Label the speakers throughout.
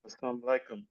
Speaker 1: Assalamu alaikum.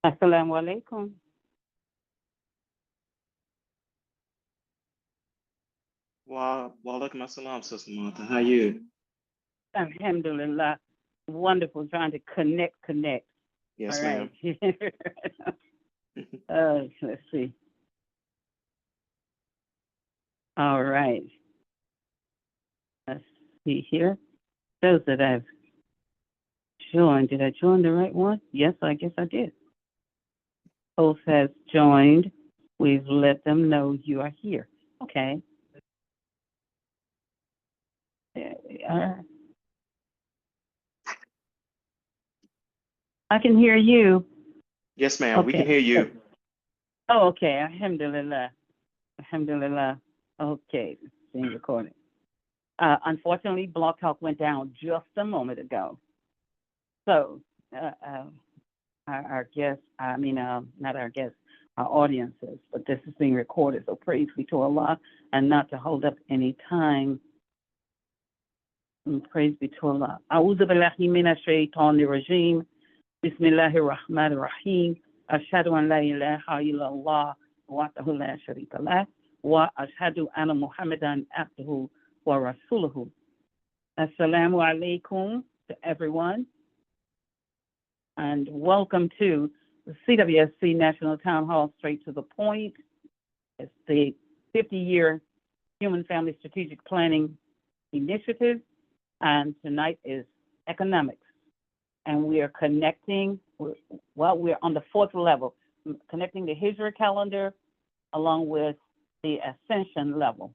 Speaker 2: Assalamu alaikum.
Speaker 1: Wa alaikum assalam, Sister Martha. How you?
Speaker 2: Alhamdulillah. Wonderful trying to connect. All
Speaker 1: Yes,
Speaker 2: right.
Speaker 1: ma'am.
Speaker 2: Let's see. All right. Let's see here. Those that I've joined. Did I join the right one? Yes, I guess I did. Host has joined. We've let them know you are here. Okay. There we are. I can hear you.
Speaker 1: Yes, ma'am. We can hear you.
Speaker 2: Oh, okay. Alhamdulillah. Alhamdulillah. Okay. It's being recorded. Unfortunately, Blog Talk went down just a moment ago. So, our guests, not our guests, our audiences, but this is being recorded. So praise be to Allah, and not to hold up any time. And praise be to Allah. A'udhu billahi minash shaitanir rajim. Bismillahir rahmanir rahim. Ashhadu an la ilaha illallah wahdahu la sharika lah wa ashhadu anna Muhammadan abduhu wa rasuluhu. Assalamu alaikum to everyone, and welcome to the CWSC National Town Hall Straight to the Point. It's the 50-year Human Family Strategic Planning Initiative, and tonight is economics. And we are connecting, we're on the fourth level, connecting the Hijra calendar along with the Ascension level.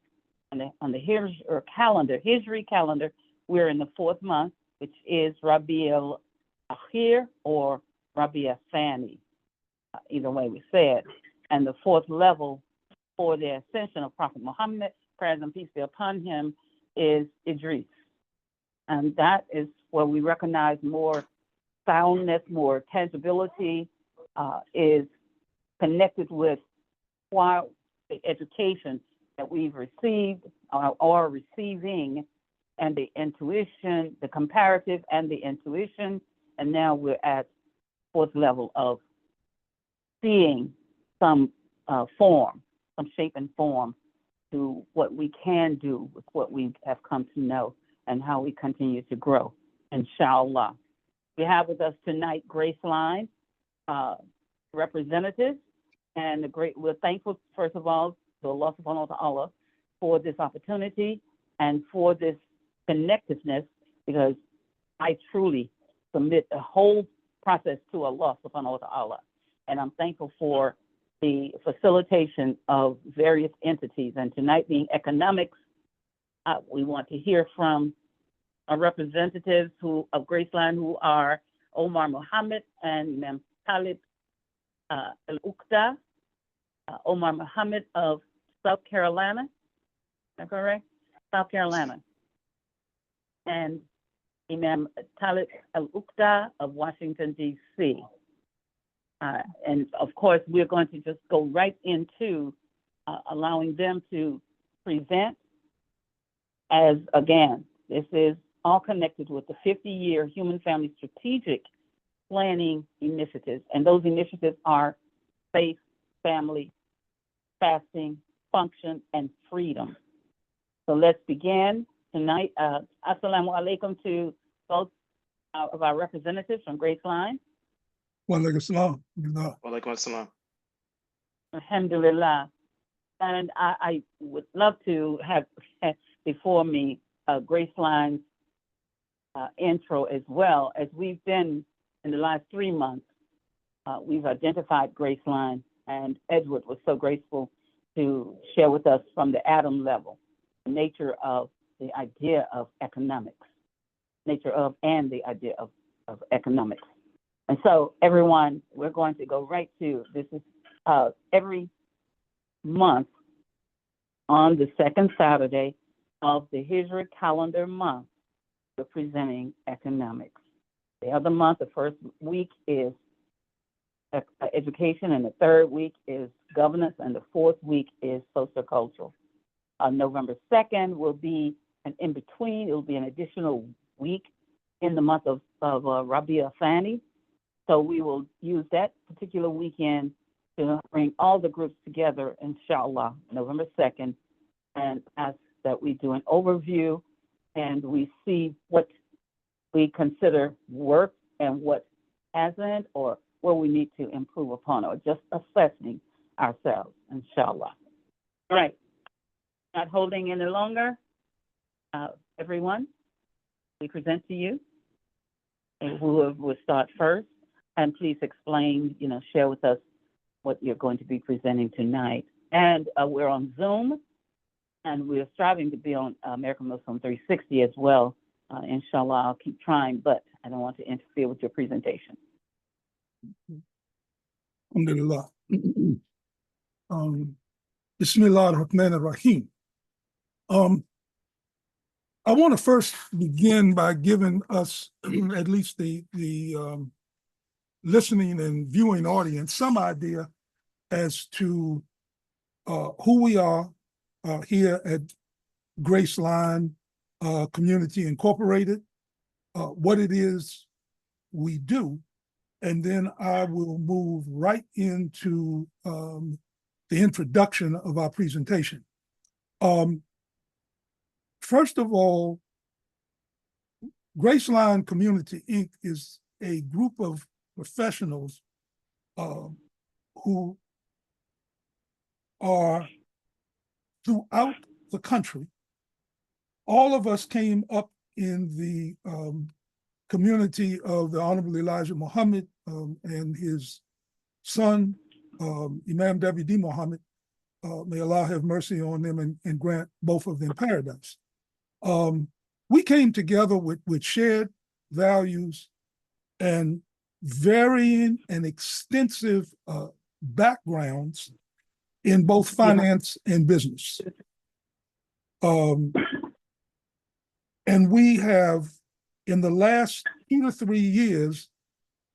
Speaker 2: And on the Hijri calendar, we're in the fourth month, which is Rabi al-Akhir or Rabi al-Thani, either way we say it. And the fourth level for the ascension of Prophet Muhammad, praise and peace be upon him, is Idris. And that is where we recognize more soundness, more tangibility, is connected with why the education that we've received or receiving, and the intuition, the comparative and the intuition. And now we're at fourth level of seeing some form, some shape and form to what we can do with what we have come to know and how we continue to grow, inshallah. We have with us tonight Graceline, representative, and we're thankful, first of all, to Allah subhanahu wa ta'ala for this opportunity and for this connectiveness, because I truly submit the whole process to Allah subhanahu wa ta'ala. And I'm thankful for the facilitation of various entities. And tonight being economics, we want to hear from our representatives of Graceline, who are Omar Muhammad and Mem Khalid Al-Uqda. Omar Muhammad of South Carolina, is that correct? South Carolina. And Imam Khalid Al-Uqda of Washington, D.C. And of course, we're going to just go right into allowing them to present, as again, this is all connected with the 50-year Human Family Strategic Planning Initiatives. And those initiatives are faith, family, fasting, function, and freedom. So let's begin tonight. Assalamu alaikum to both of our representatives from Graceline.
Speaker 3: Wa alaikum salam.
Speaker 1: Wa alaikum assalam.
Speaker 2: Alhamdulillah. And I would love to have before me Graceline's intro as well. As we've been in the last 3 months, we've identified Graceline, and Edward was so graceful to share with us from the atom level the nature of the idea of economics, nature of and the idea of economics. And so everyone, we're going to go right to, this is every month on the second Saturday of the Hijra calendar month, we're presenting economics. The other month, the first week is education, and the third week is governance, and the fourth week is sociocultural. November 2nd will be an in-between. It will be an additional week in the month of Rabi al-Thani. So we will use that particular weekend to bring all the groups together, inshallah, November 2nd, and ask that we do an overview and we see what we consider work and what hasn't, or where we need to improve upon, or just assessing ourselves, inshallah. All right, not holding any longer. Everyone, we present to you, and whoever will start first, and please explain, share with us what you're going to be presenting tonight. And we're on Zoom, and we're striving to be on American Muslim 360 as well. Inshallah, I'll keep trying, but I don't want to interfere with your presentation.
Speaker 3: Alhamdulillah. Bismillah ar-Rahman ar-Rahim. I want to first begin by giving us, at least the listening and viewing audience, some idea as to who we are here at Graceline Community Incorporated, what it is we do, and then I will move right into the introduction of our presentation. First of all, Graceline Community Inc. is a group of professionals who are throughout the country. All of us came up in the community of the Honorable Elijah Muhammad and his son, Imam W.D. Muhammad. May Allah have mercy on them and grant both of them paradise. We came together with shared values and varying and extensive backgrounds in both finance and business. And we have, in the last 2 to 3 years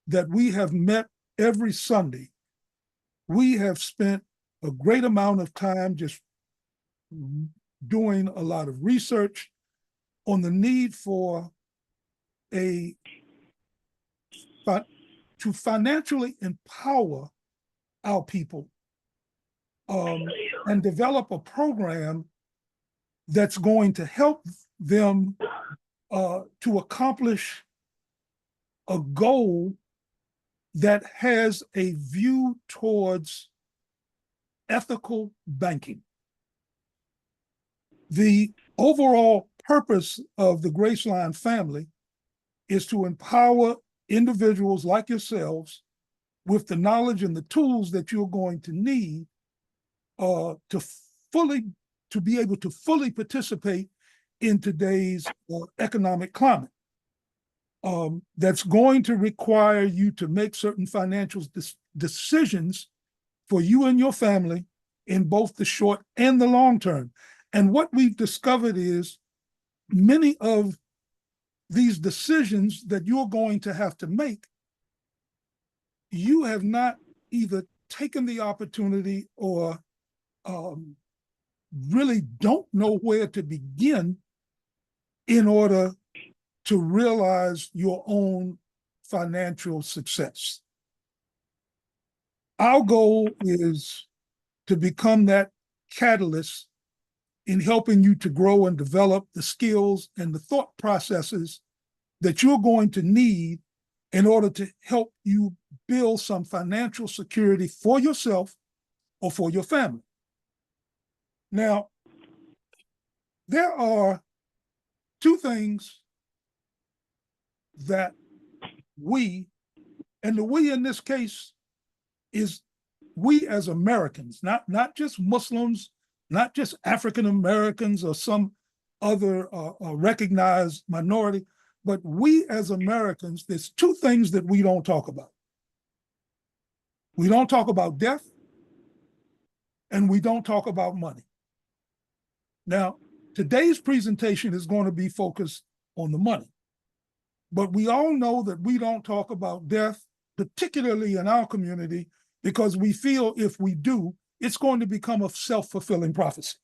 Speaker 3: that we have met every Sunday, we have spent a great amount of time just doing a lot of research on the need for to financially empower our people and develop a program that's going to help them to accomplish a goal that has a view towards ethical banking. The overall purpose of the Graceline family is to empower individuals like yourselves with the knowledge and the tools that you're going to need to be able to fully participate in today's economic climate. That's going to require you to make certain financial decisions for you and your family in both the short and the long term. And what we've discovered is many of these decisions that you're going to have to make, you have not either taken the opportunity or really don't know where to begin in order to realize your own financial success. Our goal is to become that catalyst in helping you to grow and develop the skills and the thought processes that you're going to need in order to help you build some financial security for yourself or for your family. Now, there are 2 things that we, and the we in this case is we as Americans, not just Muslims, not just African Americans or some other recognized minority, but we as Americans, there's 2 things that we don't talk about. We don't talk about death, and we don't talk about money. Now, today's presentation is going to be focused on the money, but we all know that we don't talk about death, particularly in our community, because we feel if we do, it's going to become a self-fulfilling prophecy.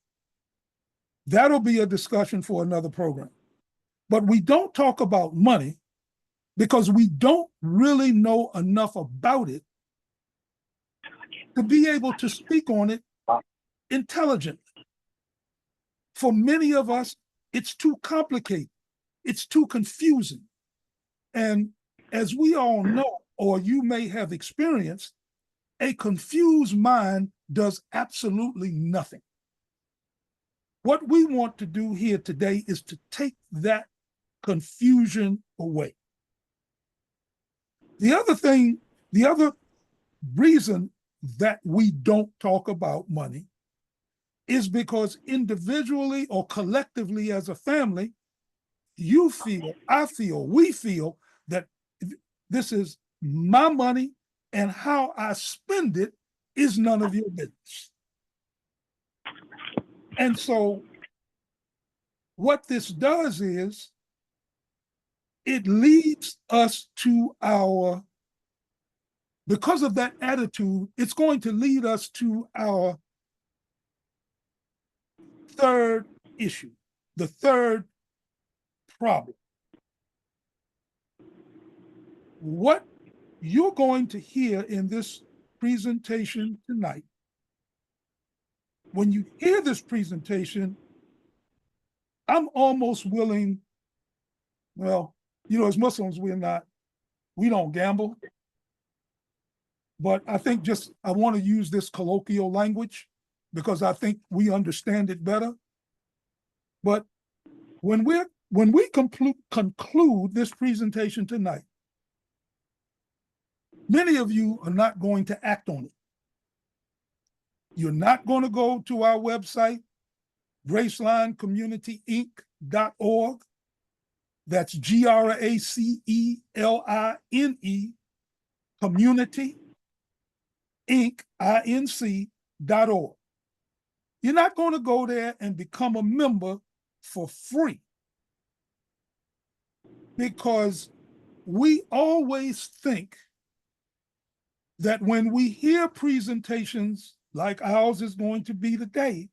Speaker 3: That'll be a discussion for another program. But we don't talk about money because we don't really know enough about it to be able to speak on it intelligently. For many of us, it's too complicated. It's too confusing. And as we all know, or you may have experienced, a confused mind does absolutely nothing. What we want to do here today is to take that confusion away. The other reason that we don't talk about money is because individually or collectively as a family, you feel, I feel, we feel that this is my money and how I spend it is none of your business. And so what this does is it leads us to our, because of that attitude, it's going to lead us to our third issue, the third problem. What you're going to hear in this presentation tonight, when you hear this presentation, I'm almost willing, well, as Muslims, we don't gamble. But I think I want to use this colloquial language because I think we understand it better. But when we conclude this presentation tonight, many of you are not going to act on it. You're not going to go to our website, GracelineCommunityInc.org. That's GRACELINE, Community, Inc., INC.org. You're not going to go there and become a member for free, because we always think that when we hear presentations like ours is going to be today,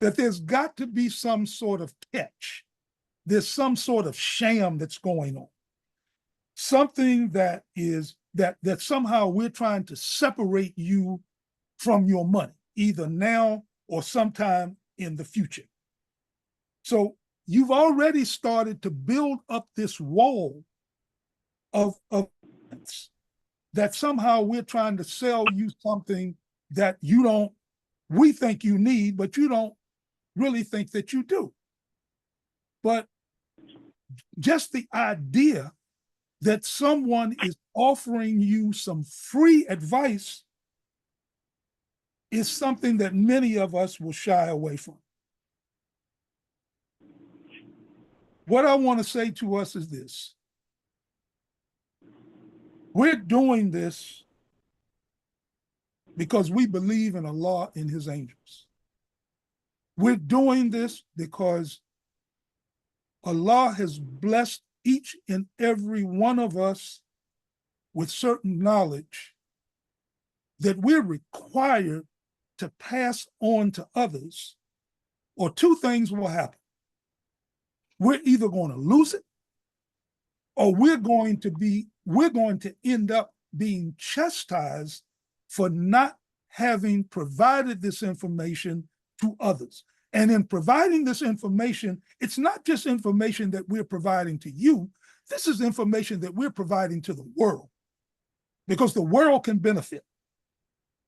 Speaker 3: that there's got to be some sort of catch. There's some sort of sham that's going on. Something that somehow we're trying to separate you from your money, either now or sometime in the future. So you've already started to build up this wall of that somehow we're trying to sell you something that we think you need, but you don't really think that you do. But just the idea that someone is offering you some free advice is something that many of us will shy away from. What I want to say to us is this: we're doing this because we believe in Allah and His angels. We're doing this because Allah has blessed each and every one of us with certain knowledge that we're required to pass on to others, or two things will happen. We're either going to lose it, or we're going to end up being chastised for not having provided this information to others. And in providing this information, it's not just information that we're providing to you. This is information that we're providing to the world, because the world can benefit.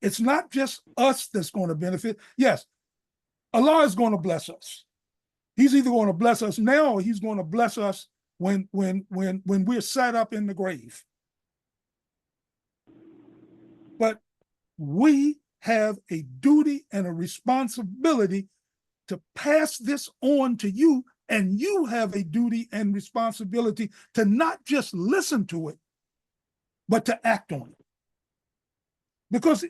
Speaker 3: It's not just us that's going to benefit. Yes, Allah is going to bless us. He's either going to bless us now, or He's going to bless us when we're sat up in the grave. But we have a duty and a responsibility to pass this on to you, and you have a duty and responsibility to not just listen to it, but to act on it. Because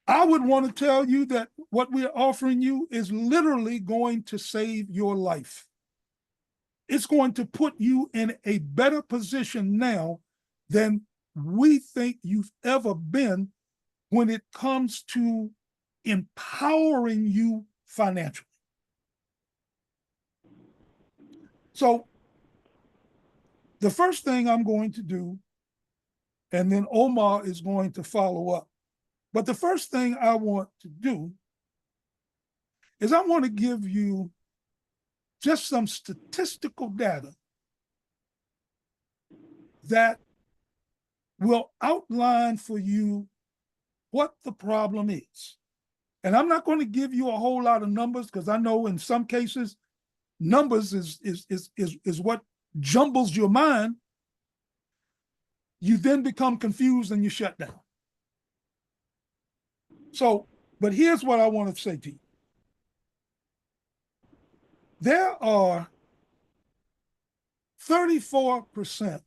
Speaker 3: I would want to tell you that what we're offering you is literally going to save your life. It's going to put you in a better position now than we think you've ever been when it comes to empowering you financially. So the first thing I'm going to do, and then Omar is going to follow up, but the first thing I want to do is I want to give you just some statistical data that will outline for you what the problem is. And I'm not going to give you a whole lot of numbers, because I know in some cases, numbers is what jumbles your mind. You then become confused and you shut down. So, but here's what I want to say to you. There are 34%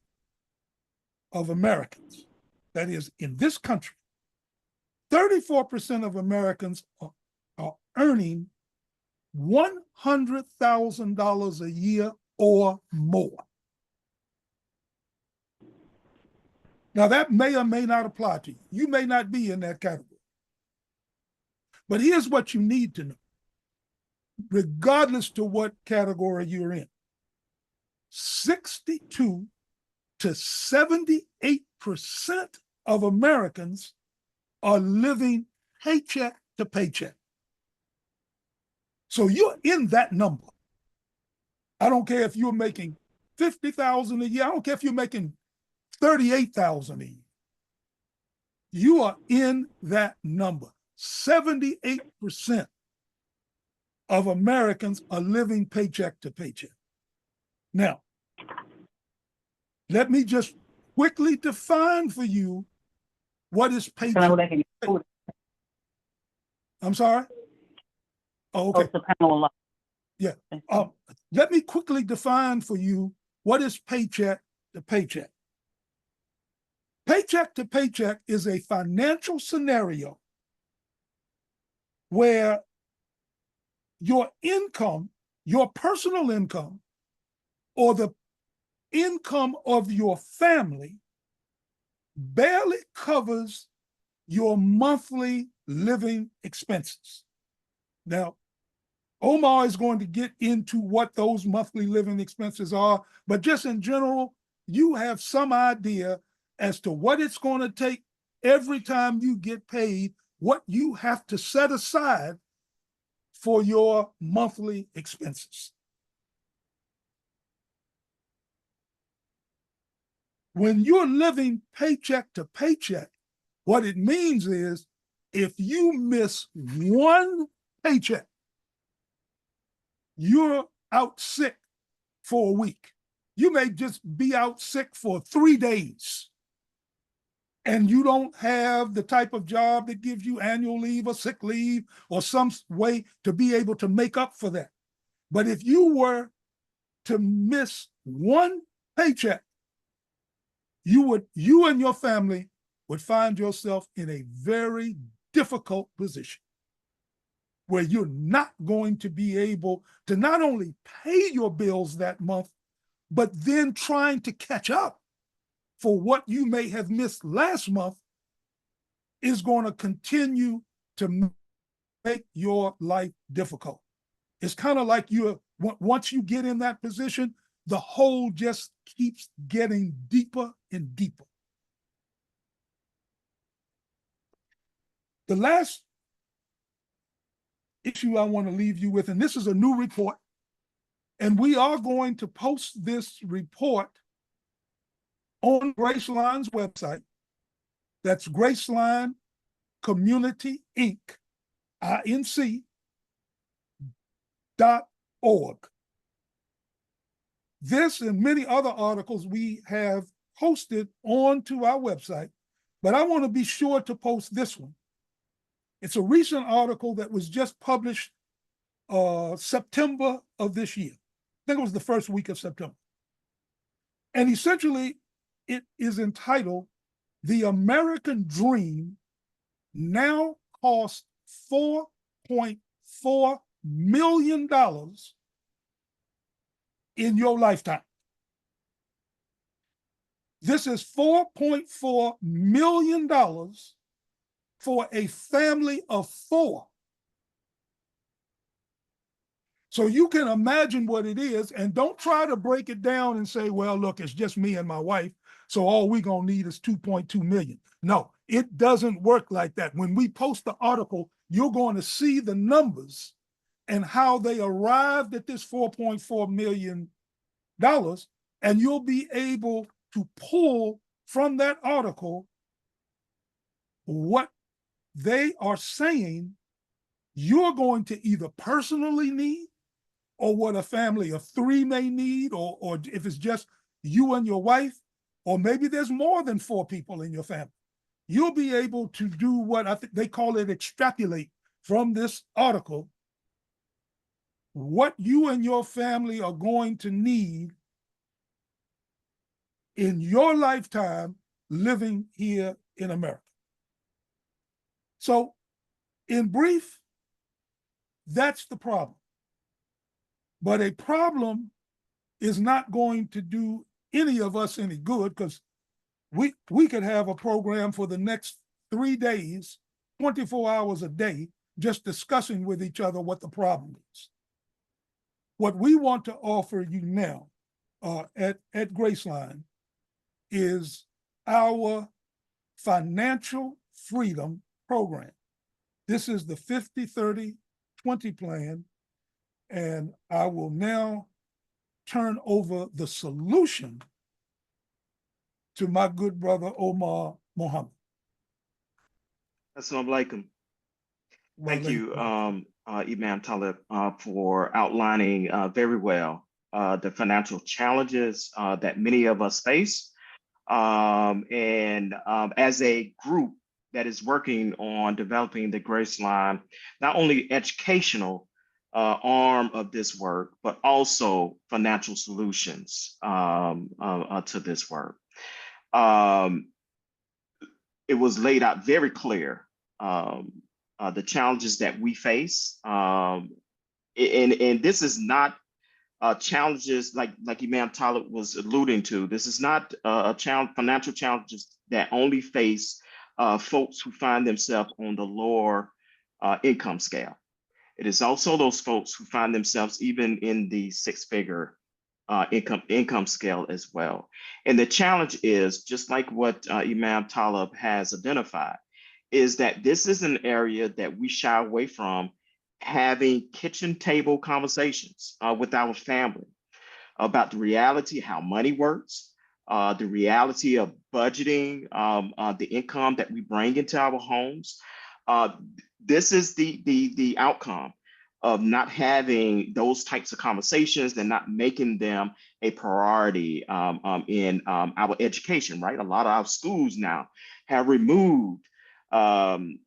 Speaker 3: of Americans, that is, in this country, 34% of Americans are earning $100,000 a year or more. Now, that may or may not apply to you. You may not be in that category. But here's what you need to know, regardless to what category you're in. 62 to 78% of Americans are living paycheck to paycheck. So you're in that number. I don't care if you're making $50,000 a year. I don't care if you're making $38,000 a year. You are in that number. 78% of Americans are living paycheck to paycheck. Now, let me just quickly define for you what is paycheck. I'm sorry? Oh, okay. Yeah. Let me quickly define for you what is paycheck to paycheck. Paycheck to paycheck is a financial scenario where your income, your personal income, or the income of your family barely covers your monthly living expenses. Now, Omar is going to get into what those monthly living expenses are, but just in general, you have some idea as to what it's going to take every time you get paid, what you have to set aside for your monthly expenses. When you're living paycheck to paycheck, what it means is if you miss one paycheck, you're out sick for a week. You may just be out sick for 3 days. And you don't have the type of job that gives you annual leave or sick leave or some way to be able to make up for that. But if you were to miss one paycheck, you and your family would find yourself in a very difficult position where you're not going to be able to not only pay your bills that month, but then trying to catch up for what you may have missed last month is going to continue to make your life difficult. It's kind of like once you get in that position, the hole just keeps getting deeper and deeper. The last issue I want to leave you with, and this is a new report, and we are going to post this report on Graceline's website. That's Graceline Community Inc. .org. This and many other articles we have posted onto our website, but I want to be sure to post this one. It's a recent article that was just published September of this year. I think it was the first week of September. And essentially, it is entitled, "The American Dream Now Costs $4.4 million in your lifetime." This is $4.4 million for a family of 4. So you can imagine what it is, and don't try to break it down and say, well, look, it's just me and my wife, so all we're going to need is 2.2 million. No, it doesn't work like that. When we post the article, you're going to see the numbers and how they arrived at this $4.4 million, and you'll be able to pull from that article what they are saying you're going to either personally need, or what a family of 3 may need, or if it's just you and your wife, or maybe there's more than 4 people in your family. You'll be able to do what I think they call it, extrapolate from this article what you and your family are going to need in your lifetime living here in America. So, in brief, that's the problem. But a problem is not going to do any of us any good, because we could have a program for the next 3 days, 24 hours a day, just discussing with each other what the problem is. What we want to offer you now at Graceline is our financial freedom program. This is the 50-30-20 plan, and I will now turn over the solution to my good brother Omar Mohammed.
Speaker 1: Assalamu alaikum. Thank you,
Speaker 3: Walaikum.
Speaker 1: Imam Talib, for outlining very well the financial challenges that many of us face. And as a group that is working on developing the Graceline, not only educational arm of this work, but also financial solutions to this work. It was laid out very clear, the challenges that we face. And this is not challenges like Imam Talib was alluding to. This is not a challenge, financial challenges that only face folks who find themselves on the lower income scale. It is also those folks who find themselves even in the six-figure income scale as well. And the challenge is, just like what Imam Talib has identified, is that this is an area that we shy away from having kitchen table conversations with our family about the reality of how money works, the reality of budgeting, the income that we bring into our homes. This is the outcome of not having those types of conversations and not making them a priority in our education, right? A lot of our schools now have removed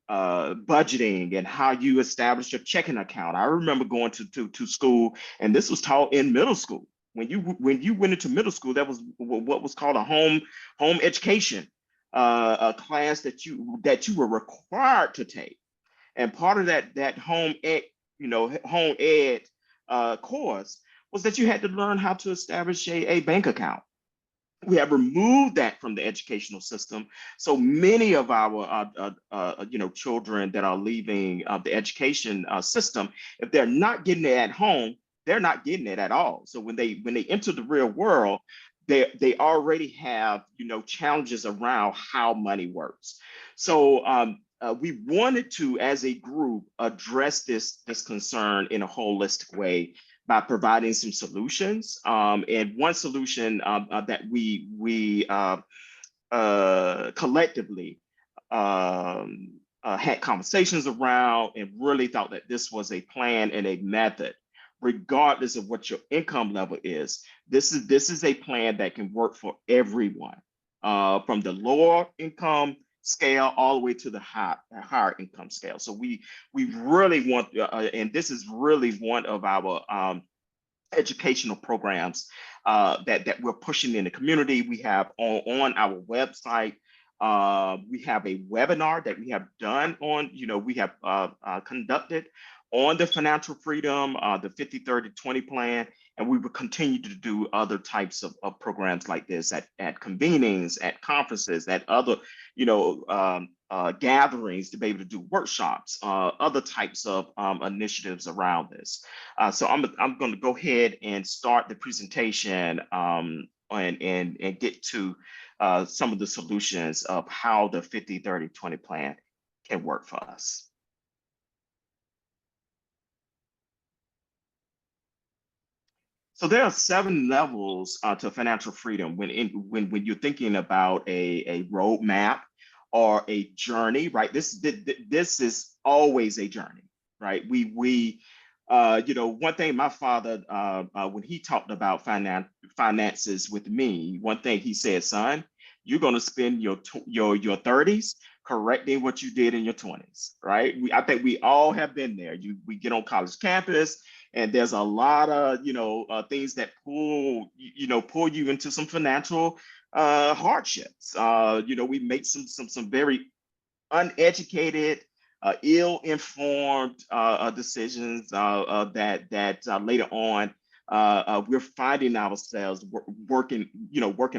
Speaker 1: budgeting and how you establish your checking account. I remember going to school, and this was taught in middle school. When you went into middle school, that was what was called a home education a class that you were required to take. And part of that home ed course was that you had to learn how to establish a bank account. We have removed that from the educational system. So many of our children that are leaving the education system, if they're not getting it at home, they're not getting it at all. So when they enter the real world, they already have challenges around how money works. So we wanted to, as a group, address this concern in a holistic way by providing some solutions. And one solution that we collectively had conversations around and really thought that this was a plan and a method, regardless of what your income level is. This is a plan that can work for everyone, from the lower income scale all the way to the higher income scale. So we really want, and this is really one of our educational programs that we're pushing in the community. We have on our website, we have a webinar that we have done on, we have conducted on the financial freedom, the 50-30-20 plan, and we will continue to do other types of programs like this at convenings, at conferences, at other, gatherings to be able to do workshops, other types of initiatives around this. So I'm going to go ahead and start the presentation and get to some of the solutions of how the 50-30-20 plan can work for us. So there are 7 levels to financial freedom when you're thinking about a roadmap or a journey, right? This is always a journey, right? One thing my father, when he talked about finances with me, one thing he said, son, you're going to spend your 30s correcting what you did in your 20s, right? I think we all have been there. We get on college campus, and there's a lot of things that pull you into some financial hardships. We make some very uneducated, ill-informed decisions that later on we're finding ourselves working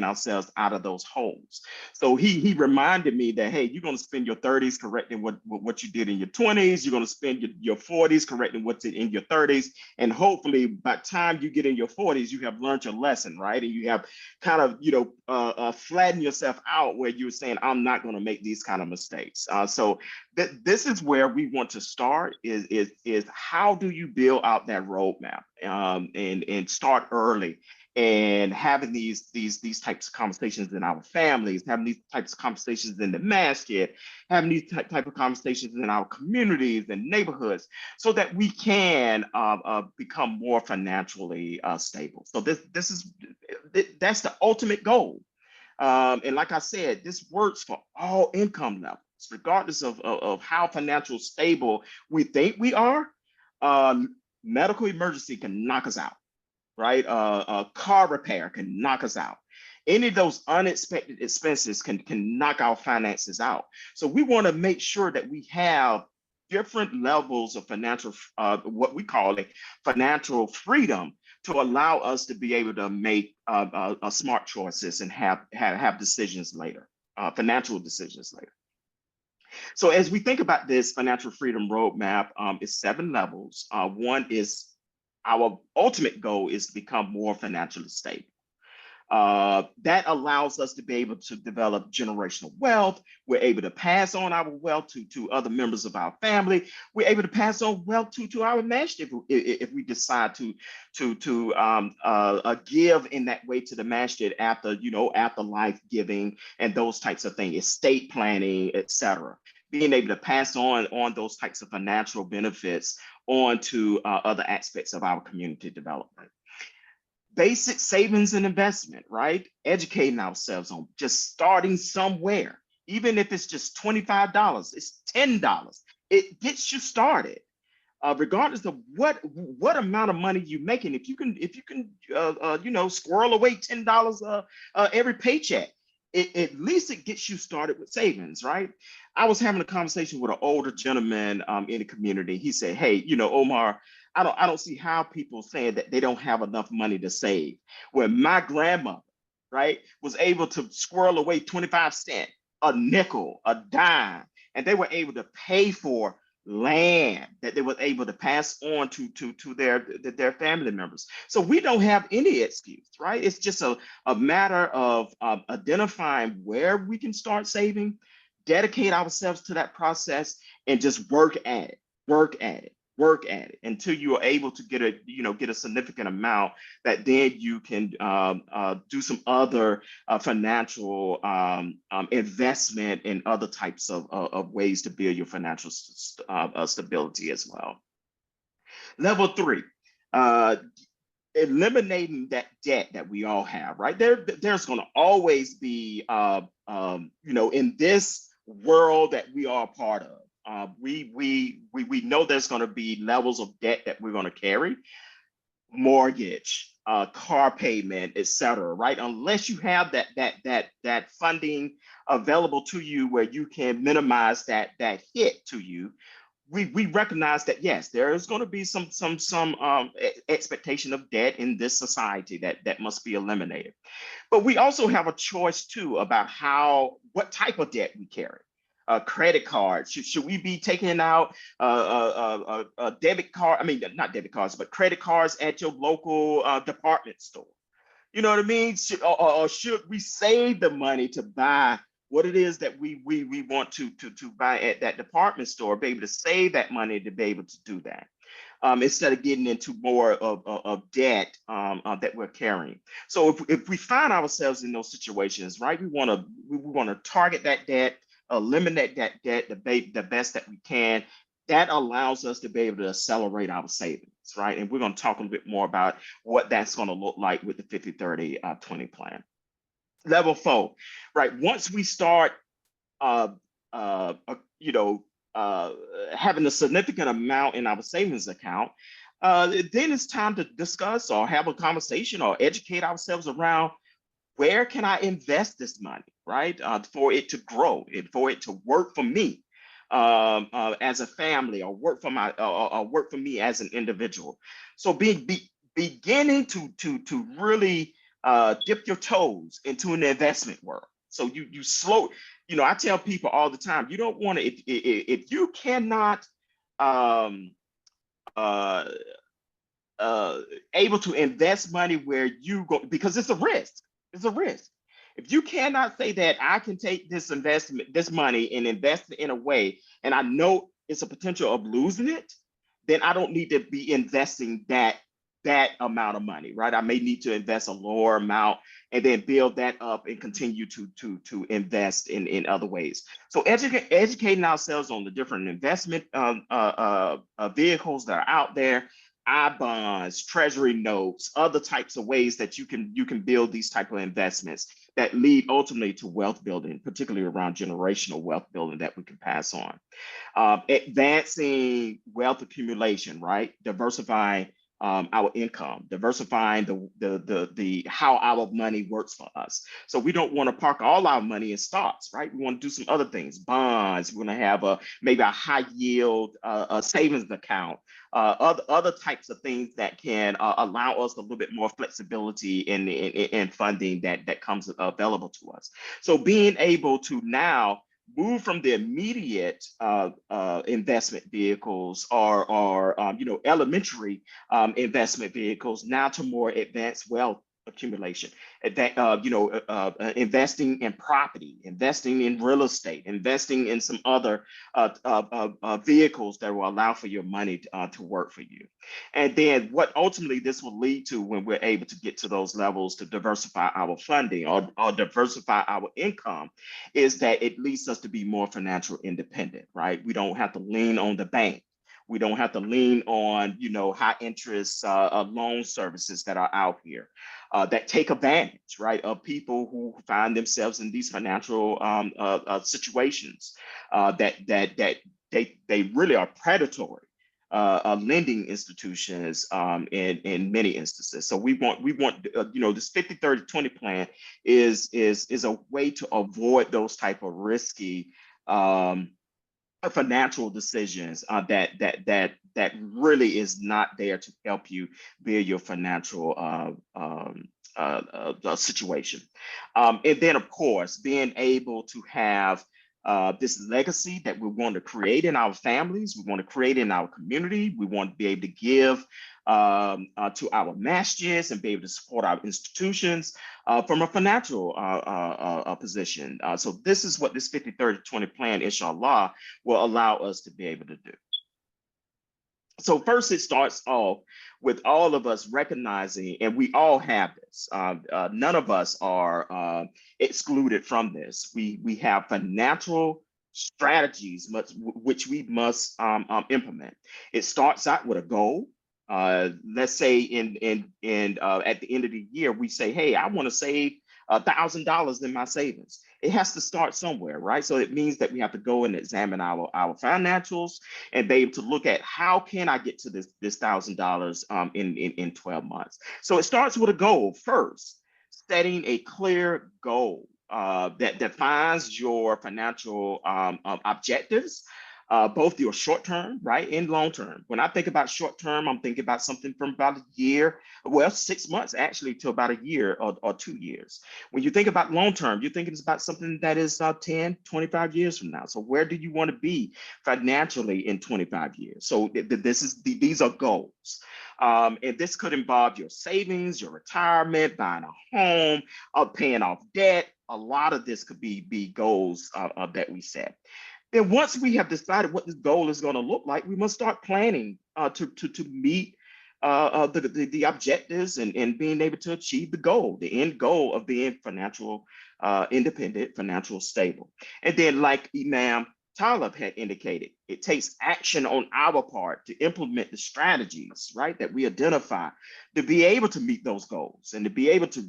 Speaker 1: ourselves out of those holes. So he reminded me that, hey, you're going to spend your 30s correcting what you did in your 20s. You're going to spend your 40s correcting what's in your 30s, and hopefully by the time you get in your 40s, you have learned your lesson, right? And you have kind of flatten yourself out where you're saying, I'm not going to make these kind of mistakes. So this is where we want to start is how do you build out that roadmap, and start early, and having these types of conversations in our families, having these types of conversations in the masjid, having these type of conversations in our communities and neighborhoods, so that we can become more financially stable. So that's the ultimate goal. And like I said, this works for all income levels, regardless of how financial stable we think we are. Medical emergency can knock us out, right? Car repair can knock us out. Any of those unexpected expenses can knock our finances out. So we want to make sure that we have different levels of financial, what we call it, financial freedom, to allow us to be able to make smart choices and have decisions later, financial decisions later. So as we think about this financial freedom roadmap, it's 7 levels. One is our ultimate goal is to become more financially stable. That allows us to be able to develop generational wealth. We're able to pass on our wealth to other members of our family. We're able to pass on wealth to our masjid if we decide to give in that way to the masjid after life giving and those types of things, estate planning, etc. Being able to pass on those types of financial benefits on to other aspects of our community development. Basic savings and investment, right? Educating ourselves on just starting somewhere, even if it's just $25, it's $10. It gets you started, regardless of what amount of money you're making. If you can squirrel away $10 every paycheck, at least it gets you started with savings, right? I was having a conversation with an older gentleman in the community. He said, "Hey, Omar, I don't see how people saying that they don't have enough money to save. When my grandmother, right, was able to squirrel away 25 cents, a nickel, a dime, and they were able to pay for land that they were able to pass on to their family members. So we don't have any excuse, right? It's just a matter of identifying where we can start saving, dedicate ourselves to that process, and just work at it until you are able to get a significant amount that then you can do some other financial investment in other types of ways to build your financial stability as well. Level 3, eliminating that debt that we all have, right? There's going to always be, in this world that we are a part of, we know there's going to be levels of debt that we're going to carry, mortgage, car payment, etc. Right? Unless you have that funding available to you where you can minimize that hit to you. We recognize that, yes, there is going to be some expectation of debt in this society that must be eliminated. But we also have a choice too about what type of debt we carry. Credit cards. Should we be taking out a debit card? I mean, not debit cards, but credit cards at your local department store. You know what I mean? Or should we save the money to buy what it is that we want to buy at that department store, be able to save that money to be able to do that, instead of getting into more of debt that we're carrying. So if we find ourselves in those situations, right, we want to target that debt, eliminate that debt the best that we can. That allows us to be able to accelerate our savings, right? And we're going to talk a little bit more about what that's going to look like with the 50-30-20 plan. Level 4, right? Once we start, having a significant amount in our savings account, then it's time to discuss or have a conversation or educate ourselves around where can I invest this money, right? For it to grow and for it to work for me as a family, or work for or work for me as an individual. So beginning to really dip your toes into an investment world. So you slow, I tell people all the time, you don't want to, if you cannot um, uh, able to invest money where you go, because it's a risk. It's a risk. If you cannot say that I can take this investment, this money, and invest it in a way, and I know it's a potential of losing it, then I don't need to be investing that amount of money, right? I may need to invest a lower amount and then build that up and continue to invest in other ways. So educating ourselves on the different investment vehicles that are out there, I-bonds, treasury notes, other types of ways that you can build these type of investments that lead ultimately to wealth building, particularly around generational wealth building that we can pass on. Advancing wealth accumulation, right? Diversifying our income, diversifying the how our money works for us. So we don't want to park all our money in stocks, right? We want to do some other things, bonds. We want to have maybe a high yield savings account, other types of things that can allow us a little bit more flexibility in funding that comes available to us. So being able to now move from the immediate investment vehicles or elementary investment vehicles now to more advanced wealth accumulation, investing in property, investing in real estate, investing in some other vehicles that will allow for your money to work for you. And then what ultimately this will lead to when we're able to get to those levels to diversify our funding or diversify our income is that it leads us to be more financial independent, right? We don't have to lean on the bank. We don't have to lean on, high interest loan services that are out here that take advantage, right, of people who find themselves in these financial situations that they really are predatory lending institutions in many instances. So we want this 50-30-20 plan is a way to avoid those type of risky financial decisions that really is not there to help you build your financial situation. And then, of course, being able to have this legacy that we want to create in our families, we want to create in our community, we want to be able to give to our masjids and be able to support our institutions from a financial position. So this is what this 50-30-20 plan, inshallah, will allow us to be able to do. So first, it starts off with all of us recognizing, and we all have this. None of us are excluded from this. We have financial strategies which we must implement. It starts out with a goal. Let's say at the end of the year, we say, hey, I want to save $1,000 in my savings. It has to start somewhere, right? So it means that we have to go and examine our financials and be able to look at how can I get to this $1,000 in 12 months. So it starts with a goal first, setting a clear goal that defines your financial objectives. Both your short term, right, and long term. When I think about short term, I'm thinking about something from about a year, well, 6 months actually, to about a year or 2 years. When you think about long term, you're thinking it's about something that is 10, 25 years from now. So where do you want to be financially in 25 years? So these are goals. And this could involve your savings, your retirement, buying a home, paying off debt. A lot of this could be goals that we set. Then once we have decided what this goal is going to look like, we must start planning to meet the objectives and being able to achieve the goal, the end goal of being financial independent, financial stable. And then, like Imam Talib had indicated, it takes action on our part to implement the strategies, right, that we identify to be able to meet those goals and to be able to,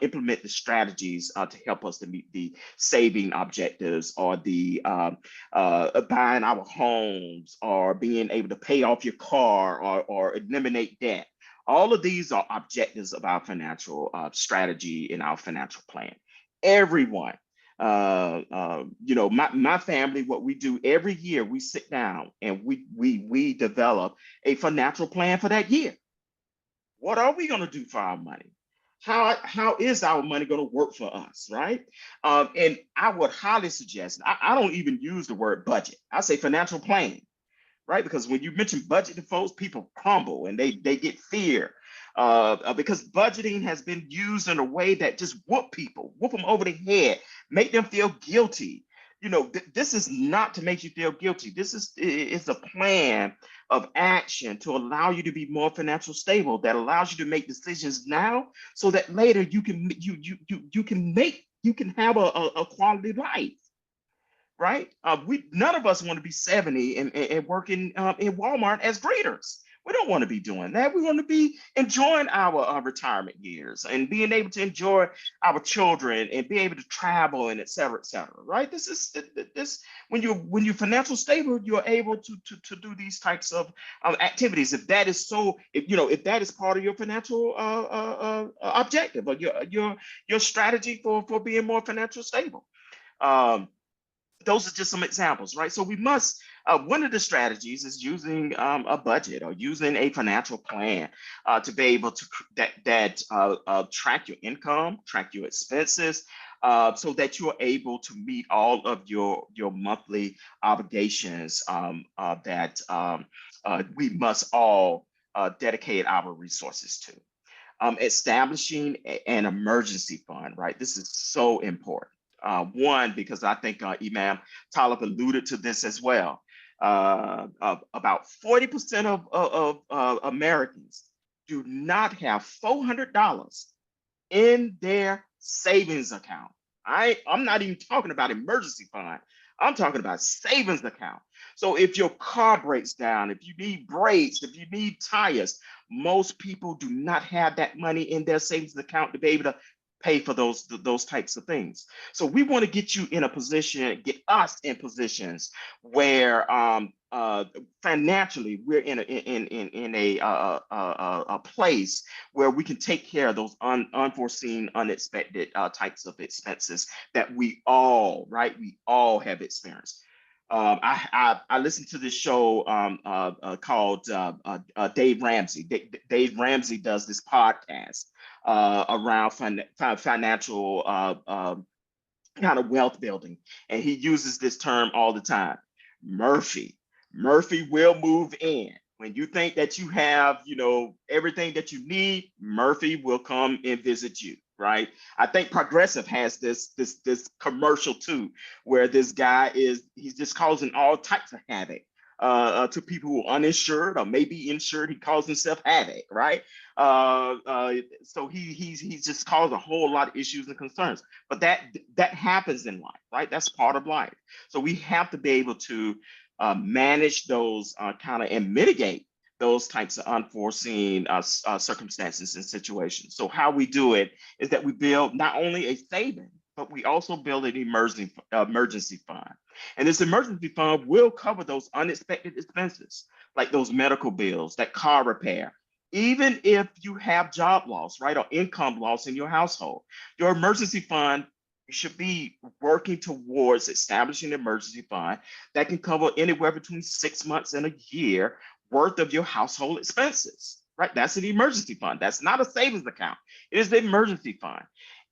Speaker 1: implement the strategies to help us to meet the saving objectives or the buying our homes or being able to pay off your car or eliminate debt All of these are objectives of our financial strategy in our financial plan. Everyone, my family, what we do every year, we sit down and we develop a financial plan for that year. What are we going to do for our money? How is our money going to work for us, right? And I would highly suggest, I don't even use the word budget. I say financial plan, right? Because when you mention budget to folks, people crumble and they get fear because budgeting has been used in a way that just whoop them over the head, make them feel guilty. This is not to make you feel guilty. This is it's a plan of action to allow you to be more financial stable, that allows you to make decisions now so that later you can have a quality life, right? None of us want to be 70 and working in Walmart as greeters. We don't want to be doing that. We want to be enjoying our retirement years and being able to enjoy our children and be able to travel and et cetera, right? This when you're financial stable, you're able to do these types of activities. If that is so, if that is part of your financial objective or your strategy for being more financial stable. Those are just some examples, right? So we must, one of the strategies is using a budget or using a financial plan to be able to track your income, track your expenses, so that you're able to meet all of your monthly obligations that we must all dedicate our resources to. Establishing an emergency fund, right? This is so important. One, because I think Imam Talib alluded to this as well. About 40% of Americans do not have $400 in their savings account. I'm not even talking about emergency fund. I'm talking about savings account. So if your car breaks down, if you need brakes, if you need tires, most people do not have that money in their savings account to be able to pay for those types of things. So we want to get you in a position, get us in positions where financially we're in a place where we can take care of those unforeseen, unexpected types of expenses that we all have experienced. I listened to this show called Dave Ramsey. Dave Ramsey does this podcast around financial kind of wealth building, and he uses this term all the time. Murphy will move in. When you think that you have, everything that you need, Murphy will come and visit you, right? I think Progressive has this commercial too, where this guy he's just causing all types of havoc to people who are uninsured or maybe insured. He calls himself havoc, right? So he's just caused a whole lot of issues and concerns. But that happens in life, right? That's part of life. So we have to be able to manage those and mitigate those types of unforeseen circumstances and situations. So how we do it is that we build not only a saving, but we also build an emergency fund. And this emergency fund will cover those unexpected expenses, like those medical bills, that car repair. Even if you have job loss, right, or income loss in your household, your emergency fund should be working towards establishing an emergency fund that can cover anywhere between 6 months and a year worth of your household expenses, right? That's an emergency fund. That's not a savings account. It is the emergency fund.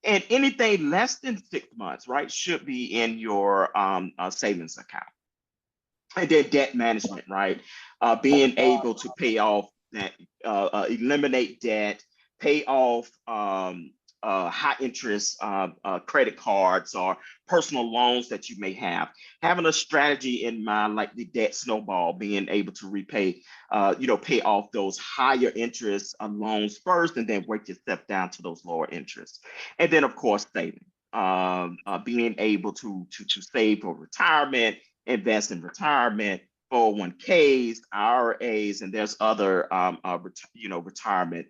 Speaker 1: And anything less than 6 months, right, should be in your savings account. And then debt management, right? Being able to pay off that, eliminate debt, pay off high interest credit cards or personal loans that you may have. Having a strategy in mind, like the debt snowball, being able to repay, pay off those higher interest loans first, and then work yourself down to those lower interests. And then, of course, saving, being able to save for retirement, invest in retirement, 401ks, IRAs, and there's other retirement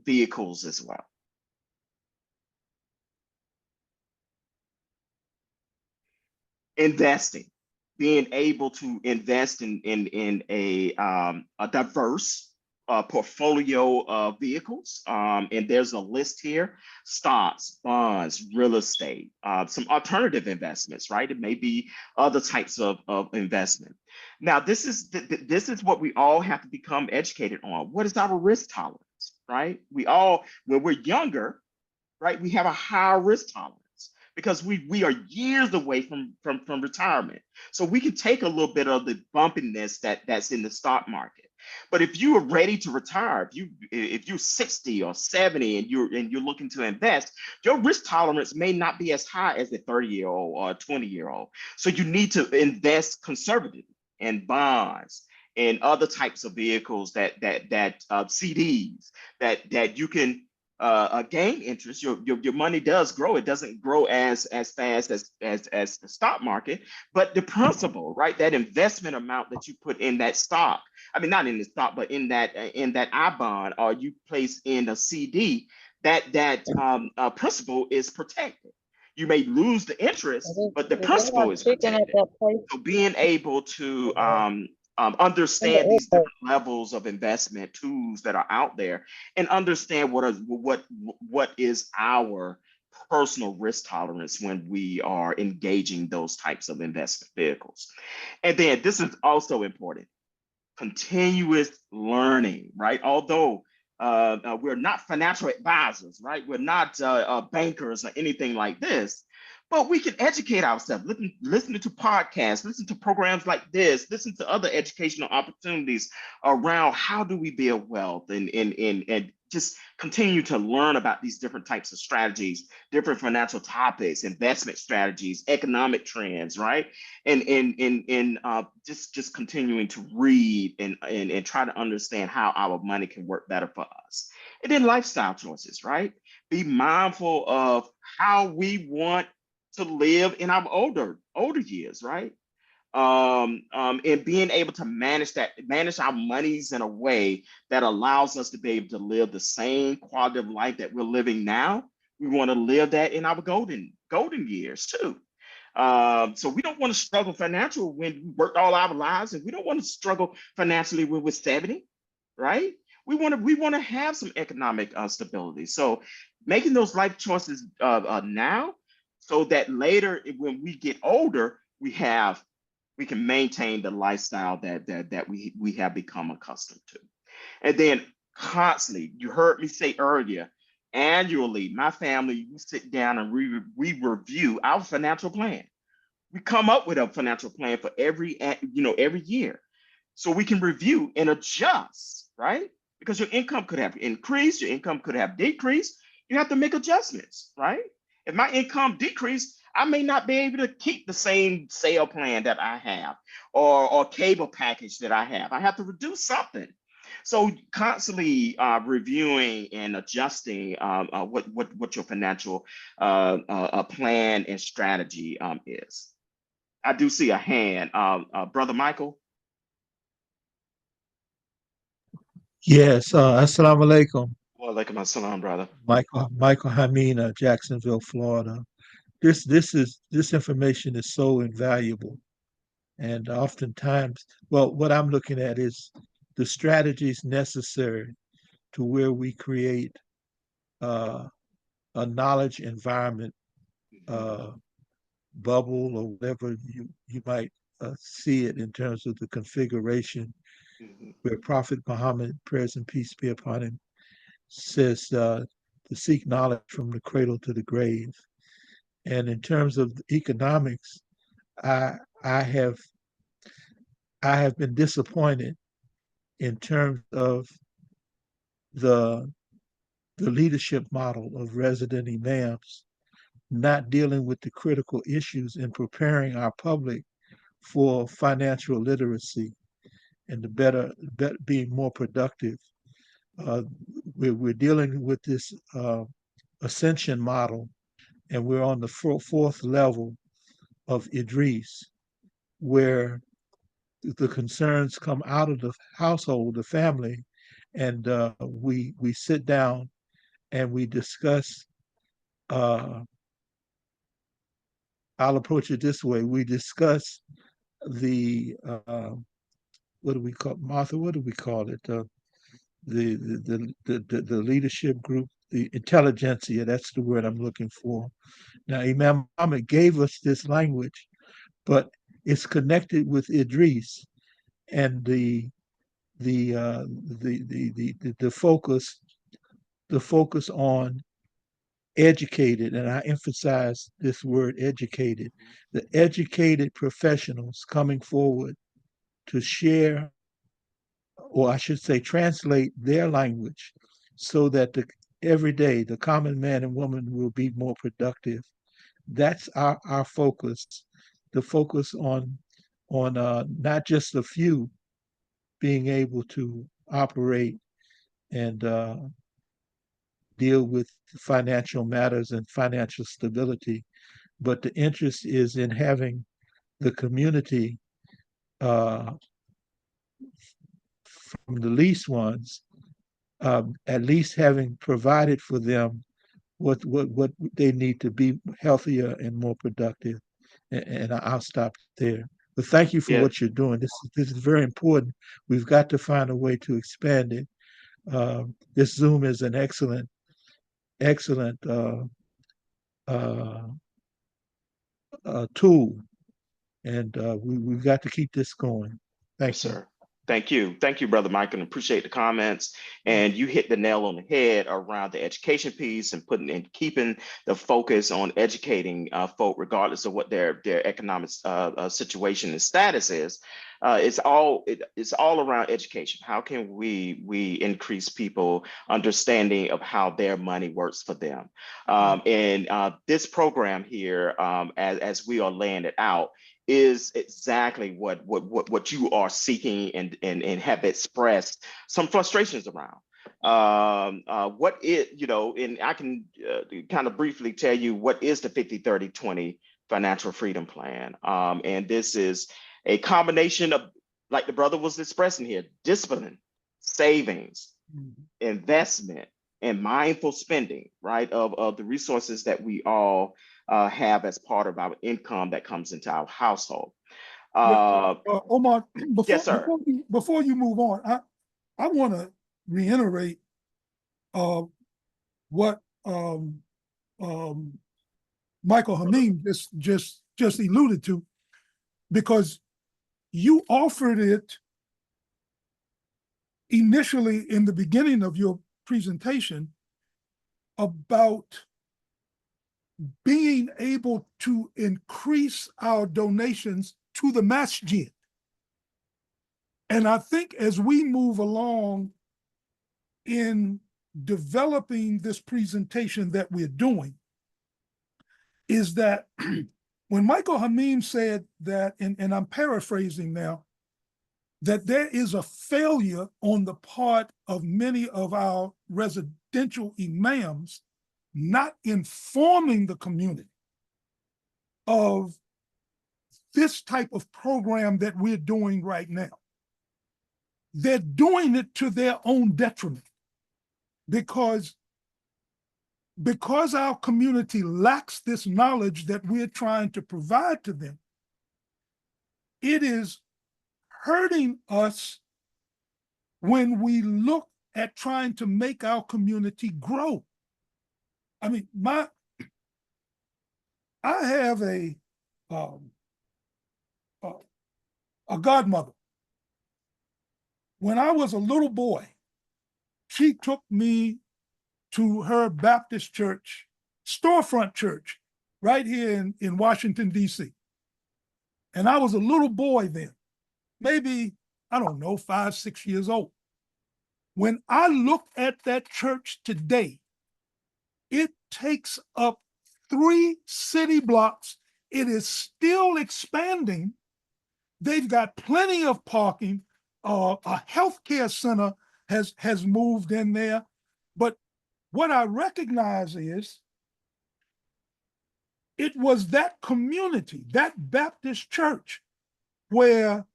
Speaker 1: vehicles as well. Investing, being able to invest in a diverse portfolio vehicles. And there's a list here: stocks, bonds, real estate, some alternative investments, right? It may be other types of investment. Now, this is what we all have to become educated on. What is our risk tolerance, right? We all, when we're younger, right, we have a higher risk tolerance because we are years away from retirement. So we can take a little bit of the bumpiness that's in the stock market. But if you are ready to retire, if you're 60 or 70 and you're looking to invest, your risk tolerance may not be as high as a 30-year-old or a 20-year-old. So you need to invest conservatively in bonds and other types of vehicles that CDs that you can gain interest. Your money does grow. It doesn't grow as fast as the stock market, but the principal, right? That investment amount that you put in that stock, I mean, not in the stock, but in that I bond, or you place in a CD, that principal is protected. You may lose the interest, but the principal is protected. So being able to understand these different levels of investment tools that are out there, and understand what is our personal risk tolerance when we are engaging those types of investment vehicles. And then this is also important: continuous learning, right? Although we're not financial advisors, right? We're not bankers or anything like this, but we can educate ourselves, listen to podcasts, listen to programs like this, listen to other educational opportunities around how do we build wealth, and just continue to learn about these different types of strategies, different financial topics, investment strategies, economic trends, right? And just continuing to read and try to understand how our money can work better for us. And then lifestyle choices, right? Be mindful of how we want to live in our older years, right? And being able to manage our monies in a way that allows us to be able to live the same quality of life that we're living now. We want to live that in our golden years too. So we don't want to struggle financially when we worked all our lives, and we don't want to struggle financially when we're 70, right? We want to have some economic stability. So making those life choices now, so that later when we get older, we can maintain the lifestyle that we have become accustomed to. And then constantly, you heard me say earlier, annually, my family, we sit down and we review our financial plan. We come up with a financial plan for every year, so we can review and adjust, right? Because your income could have increased, your income could have decreased. You have to make adjustments, right? If my income decreased, I may not be able to keep the same sale plan that I have, or cable package that I have. I have to reduce something. So constantly reviewing and adjusting what your financial plan and strategy is. I do see a hand, Brother Michael.
Speaker 4: Yes, assalamu alaikum.
Speaker 1: Wa alaikum assalam, brother.
Speaker 4: Michael Hamina, Jacksonville, Florida. This information is so invaluable, and oftentimes, well, what I'm looking at is the strategies necessary to where we create a knowledge environment, bubble, or whatever you might see it in terms of the configuration, where Prophet Muhammad, prayers and peace be upon him, says to seek knowledge from the cradle to the grave. And in terms of economics, I have been disappointed in terms of the leadership model of resident imams not dealing with the critical issues in preparing our public for financial literacy and the better being more productive. We're dealing with this ascension model, and we're on the fourth level of Idris, where the concerns come out of the household, the family, and we sit down and we discuss. I'll approach it this way: we discuss the what do we call, Martha? What do we call it? the leadership group, the intelligentsia, that's the word I'm looking for. Now, Imam Muhammad gave us this language, but it's connected with Idris and the focus on educated, and I emphasize this word educated, the educated professionals coming forward to share, or I should say, translate their language so that every day the common man and woman will be more productive. That's our focus, the focus on not just a few being able to operate and deal with financial matters and financial stability, but the interest is in having the community uh, from the least ones, at least having provided for them what they need to be healthier and more productive. And I'll stop there. But thank you for
Speaker 1: Yeah,
Speaker 4: what you're doing. This is very important. We've got to find a way to expand it. This Zoom is an excellent uh, tool, and we've got to keep this going.
Speaker 1: yes,
Speaker 4: Thank you.
Speaker 1: sir. Thank you. Thank you, Brother Michael, and appreciate the comments. And you hit the nail on the head around the education piece and putting and keeping the focus on educating folk, regardless of what their economic situation and status is. It's all around education. How can we increase people understanding of how their money works for them? And this program here, as we are laying it out, is exactly what you are seeking and have expressed some frustrations around. What is, and I can kind of briefly tell you what is the 50-30-20 financial freedom plan. And this is a combination of, like the brother was expressing here, discipline, savings, investment, and mindful spending, right, of the resources that we all have as part of our income that comes into our household.
Speaker 3: Omar,
Speaker 1: Yes, sir.
Speaker 3: before you move on, I want to reiterate what Michael Hameen just alluded to, because you offered it initially in the beginning of your presentation about being able to increase our donations to the masjid. And I think as we move along in developing this presentation that we're doing, is that when Michael Hameen said that, and I'm paraphrasing now, that there is a failure on the part of many of our residential imams not informing the community of this type of program that we're doing right now. They're doing it to their own detriment because our community lacks this knowledge that we're trying to provide to them. It is hurting us when we look at trying to make our community grow. I mean, I have a godmother. When I was a little boy, she took me to her Baptist church, storefront church, right here in Washington, D.C. And I was a little boy then, maybe, I don't know, 5, 6 years old. When I look at that church today, it takes up 3 city blocks. It is still expanding. They've got plenty of parking. A healthcare center has moved in there. But what I recognize is it was that community, that Baptist church, where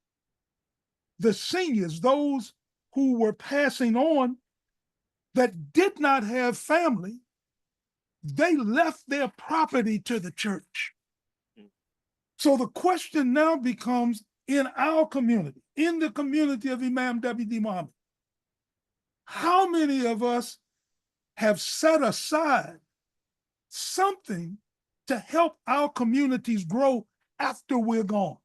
Speaker 3: the seniors, those who were passing on that did not have family, they left their property to the church. So the question now becomes, in our community, in the community of Imam W.D. Muhammad, How many of us have set aside something to help our communities grow after we're gone?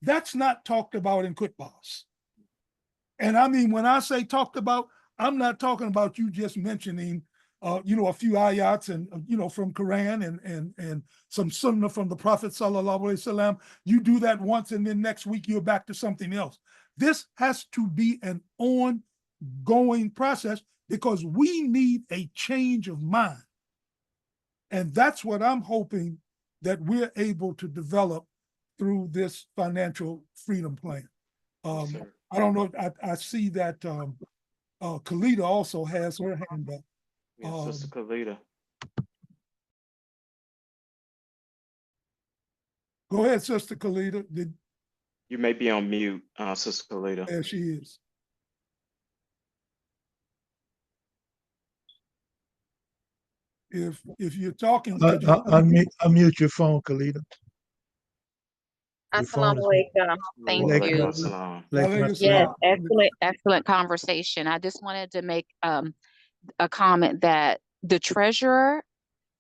Speaker 3: That's not talked about in Kutbas. And I mean, when I say talked about, I'm not talking about you just mentioning, a few ayats and, from Quran and some sunnah from the Prophet sallallahu alaihi wasallam. You do that once and then next week you're back to something else. This has to be an ongoing process because we need a change of mind. And that's what I'm hoping that we're able to develop through this financial freedom plan.
Speaker 1: Yes,
Speaker 3: I don't know. I see that Khalida also has her hand up.
Speaker 1: yes, Sister Khalida.
Speaker 3: Go ahead, Sister Khalida.
Speaker 1: You may be on mute, Sister Khalida.
Speaker 3: There she is. If you're talking, could you
Speaker 4: unmute your phone, Khalida. Your phone
Speaker 5: Assalamu
Speaker 4: is
Speaker 5: alaikum. Thank
Speaker 1: Walaikum
Speaker 5: you.
Speaker 1: assalam.
Speaker 5: Yes, excellent conversation. I just wanted to make a comment that the treasurer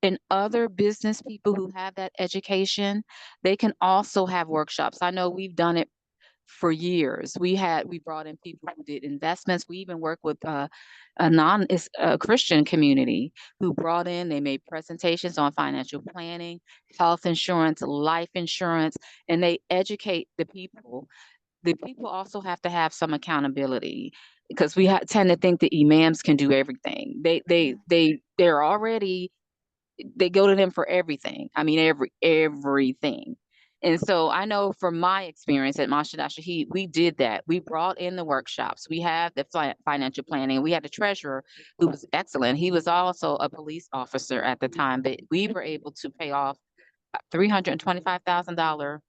Speaker 5: and other business people who have that education, they can also have workshops. I know we've done it for years. We brought in people who did investments. We even worked with a Christian community who brought in, they made presentations on financial planning, health insurance, life insurance, and they educate the people. The people also have to have some accountability because we tend to think the imams can do everything. They're already, they go to them for everything. I mean, everything. And so I know from my experience at Masjid Shahid, we did that. We brought in the workshops. We have the financial planning. We had a treasurer who was excellent. He was also a police officer at the time, but we were able to pay off $325,000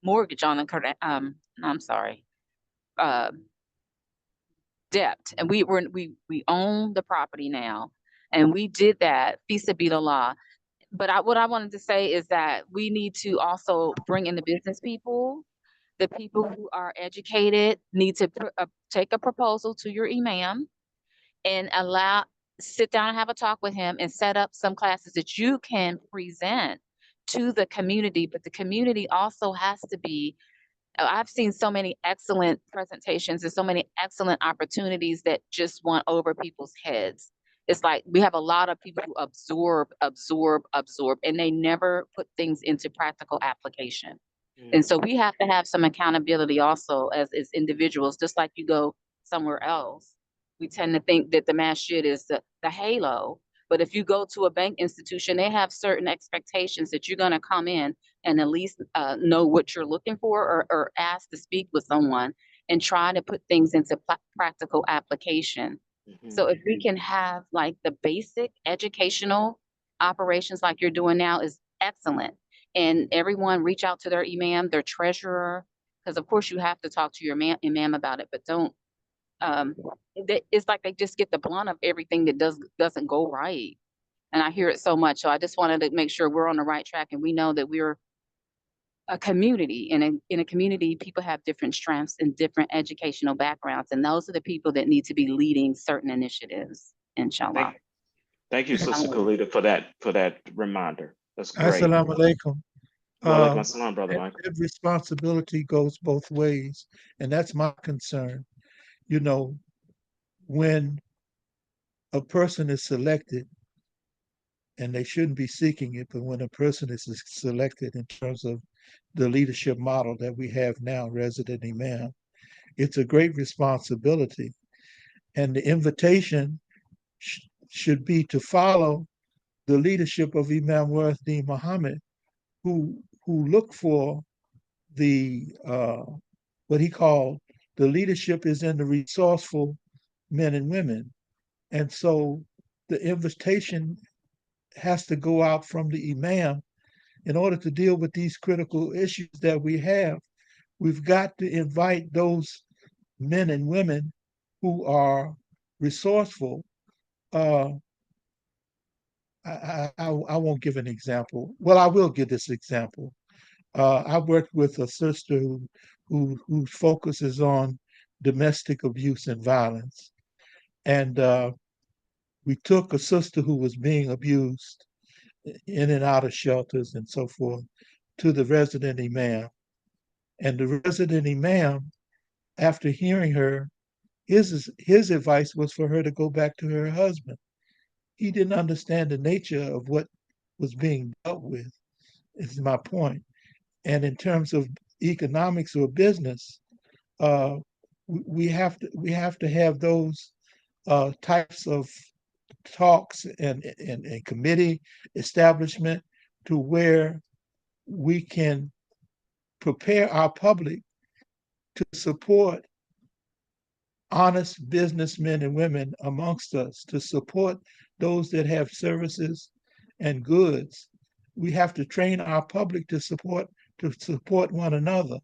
Speaker 5: mortgage on the debt. And we own the property now. And we did that, fi sabilillah. But what I wanted to say is that we need to also bring in the business people. The people who are educated need to take a proposal to your imam and sit down and have a talk with him and set up some classes that you can present to the community. But the community also has to be, I've seen so many excellent presentations and so many excellent opportunities that just went over people's heads. It's like we have a lot of people who absorb, and they never put things into practical application. And so we have to have some accountability also as individuals, just like you go somewhere else. We tend to think that the masjid is the halo. But if you go to a bank institution, they have certain expectations that you're going to come in and at least know what you're looking for or ask to speak with someone and try to put things into practical application. So if we can have like the basic educational operations like you're doing now is excellent. And everyone reach out to their imam, their treasurer, because of course you have to talk to your imam about it, but don't, it's like they just get the blunt of everything that doesn't go right. And I hear it so much. So I just wanted to make sure we're on the right track and we know that we're a community. And in a community, people have different strengths and different educational backgrounds. And those are the people that need to be leading certain initiatives, inshallah.
Speaker 1: Thank you, Sister Khalida, for that reminder. That's great.
Speaker 4: Assalamu alaikum.
Speaker 1: Walaikum assalam, Brother Michael.
Speaker 4: Responsibility goes both ways, and that's my concern. You know, when a person is selected, and they shouldn't be seeking it, but when a person is selected in terms of the leadership model that we have now, resident imam, it's a great responsibility. And the invitation should be to follow the leadership of Imam Warathdin Muhammad, who looked for the what he called the leadership is in the resourceful men and women. And so the invitation has to go out from the imam in order to deal with these critical issues that we have. We've got to invite those men and women who are resourceful. I won't give an example. Well, I will give this example. I worked with a sister who focuses on domestic abuse and violence. And we took a sister who was being abused in and out of shelters and so forth to the resident imam. And the resident imam, after hearing her, his advice was for her to go back to her husband. He didn't understand the nature of what was being dealt with, is my point. And in terms of economics or business, uh, we have to have those types of talks and committee establishment to where we can prepare our public to support honest businessmen and women amongst us, to support those that have services and goods. We have to train our public to support one another.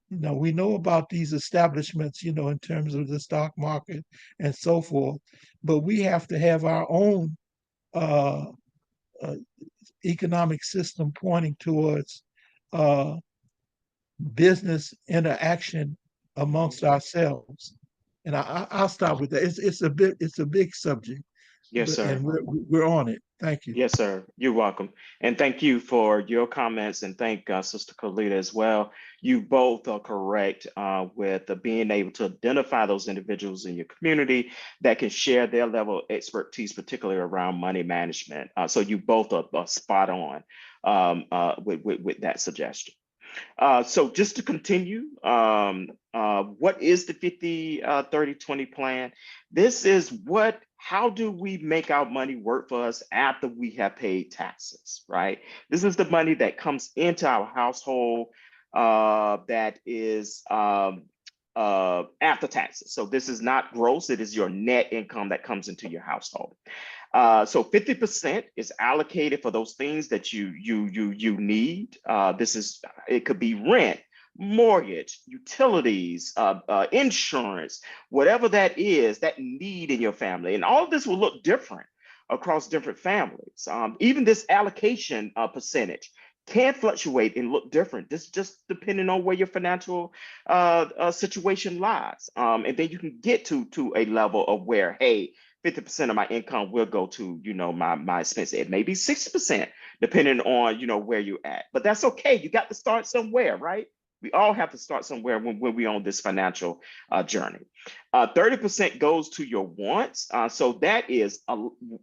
Speaker 4: You know, we know about these establishments, you know, in terms of the stock market and so forth, but we have to have our own uh, uh, economic system pointing towards uh, business interaction amongst ourselves. And I'll stop with that. It's a big subject,
Speaker 1: Yes,
Speaker 4: but and
Speaker 1: sir.
Speaker 4: we're on it. Thank you.
Speaker 1: Yes, sir. You're welcome. And thank you for your comments, and thank Sister Kalita as well. You both are correct with being able to identify those individuals in your community that can share their level of expertise, particularly around money management. So you both are spot on with that suggestion. So just to continue, what is the 50-30-20 plan? This is how do we make our money work for us after we have paid taxes, right? This is the money that comes into our household that is after taxes. So this is not gross, it is your net income that comes into your household. So 50% is allocated for those things that you need. It could be rent, mortgage, utilities, insurance, whatever that is, that need in your family. And all of this will look different across different families. Even this allocation percentage can fluctuate and look different. This just depending on where your financial situation lies. And then you can get to a level of where, hey, 50% of my income will go to, you know, my expense. It may be 60%, depending on, you know, where you're at. But that's okay. You got to start somewhere, right? We all have to start somewhere when we're on this financial journey. 30% goes to your wants. So that is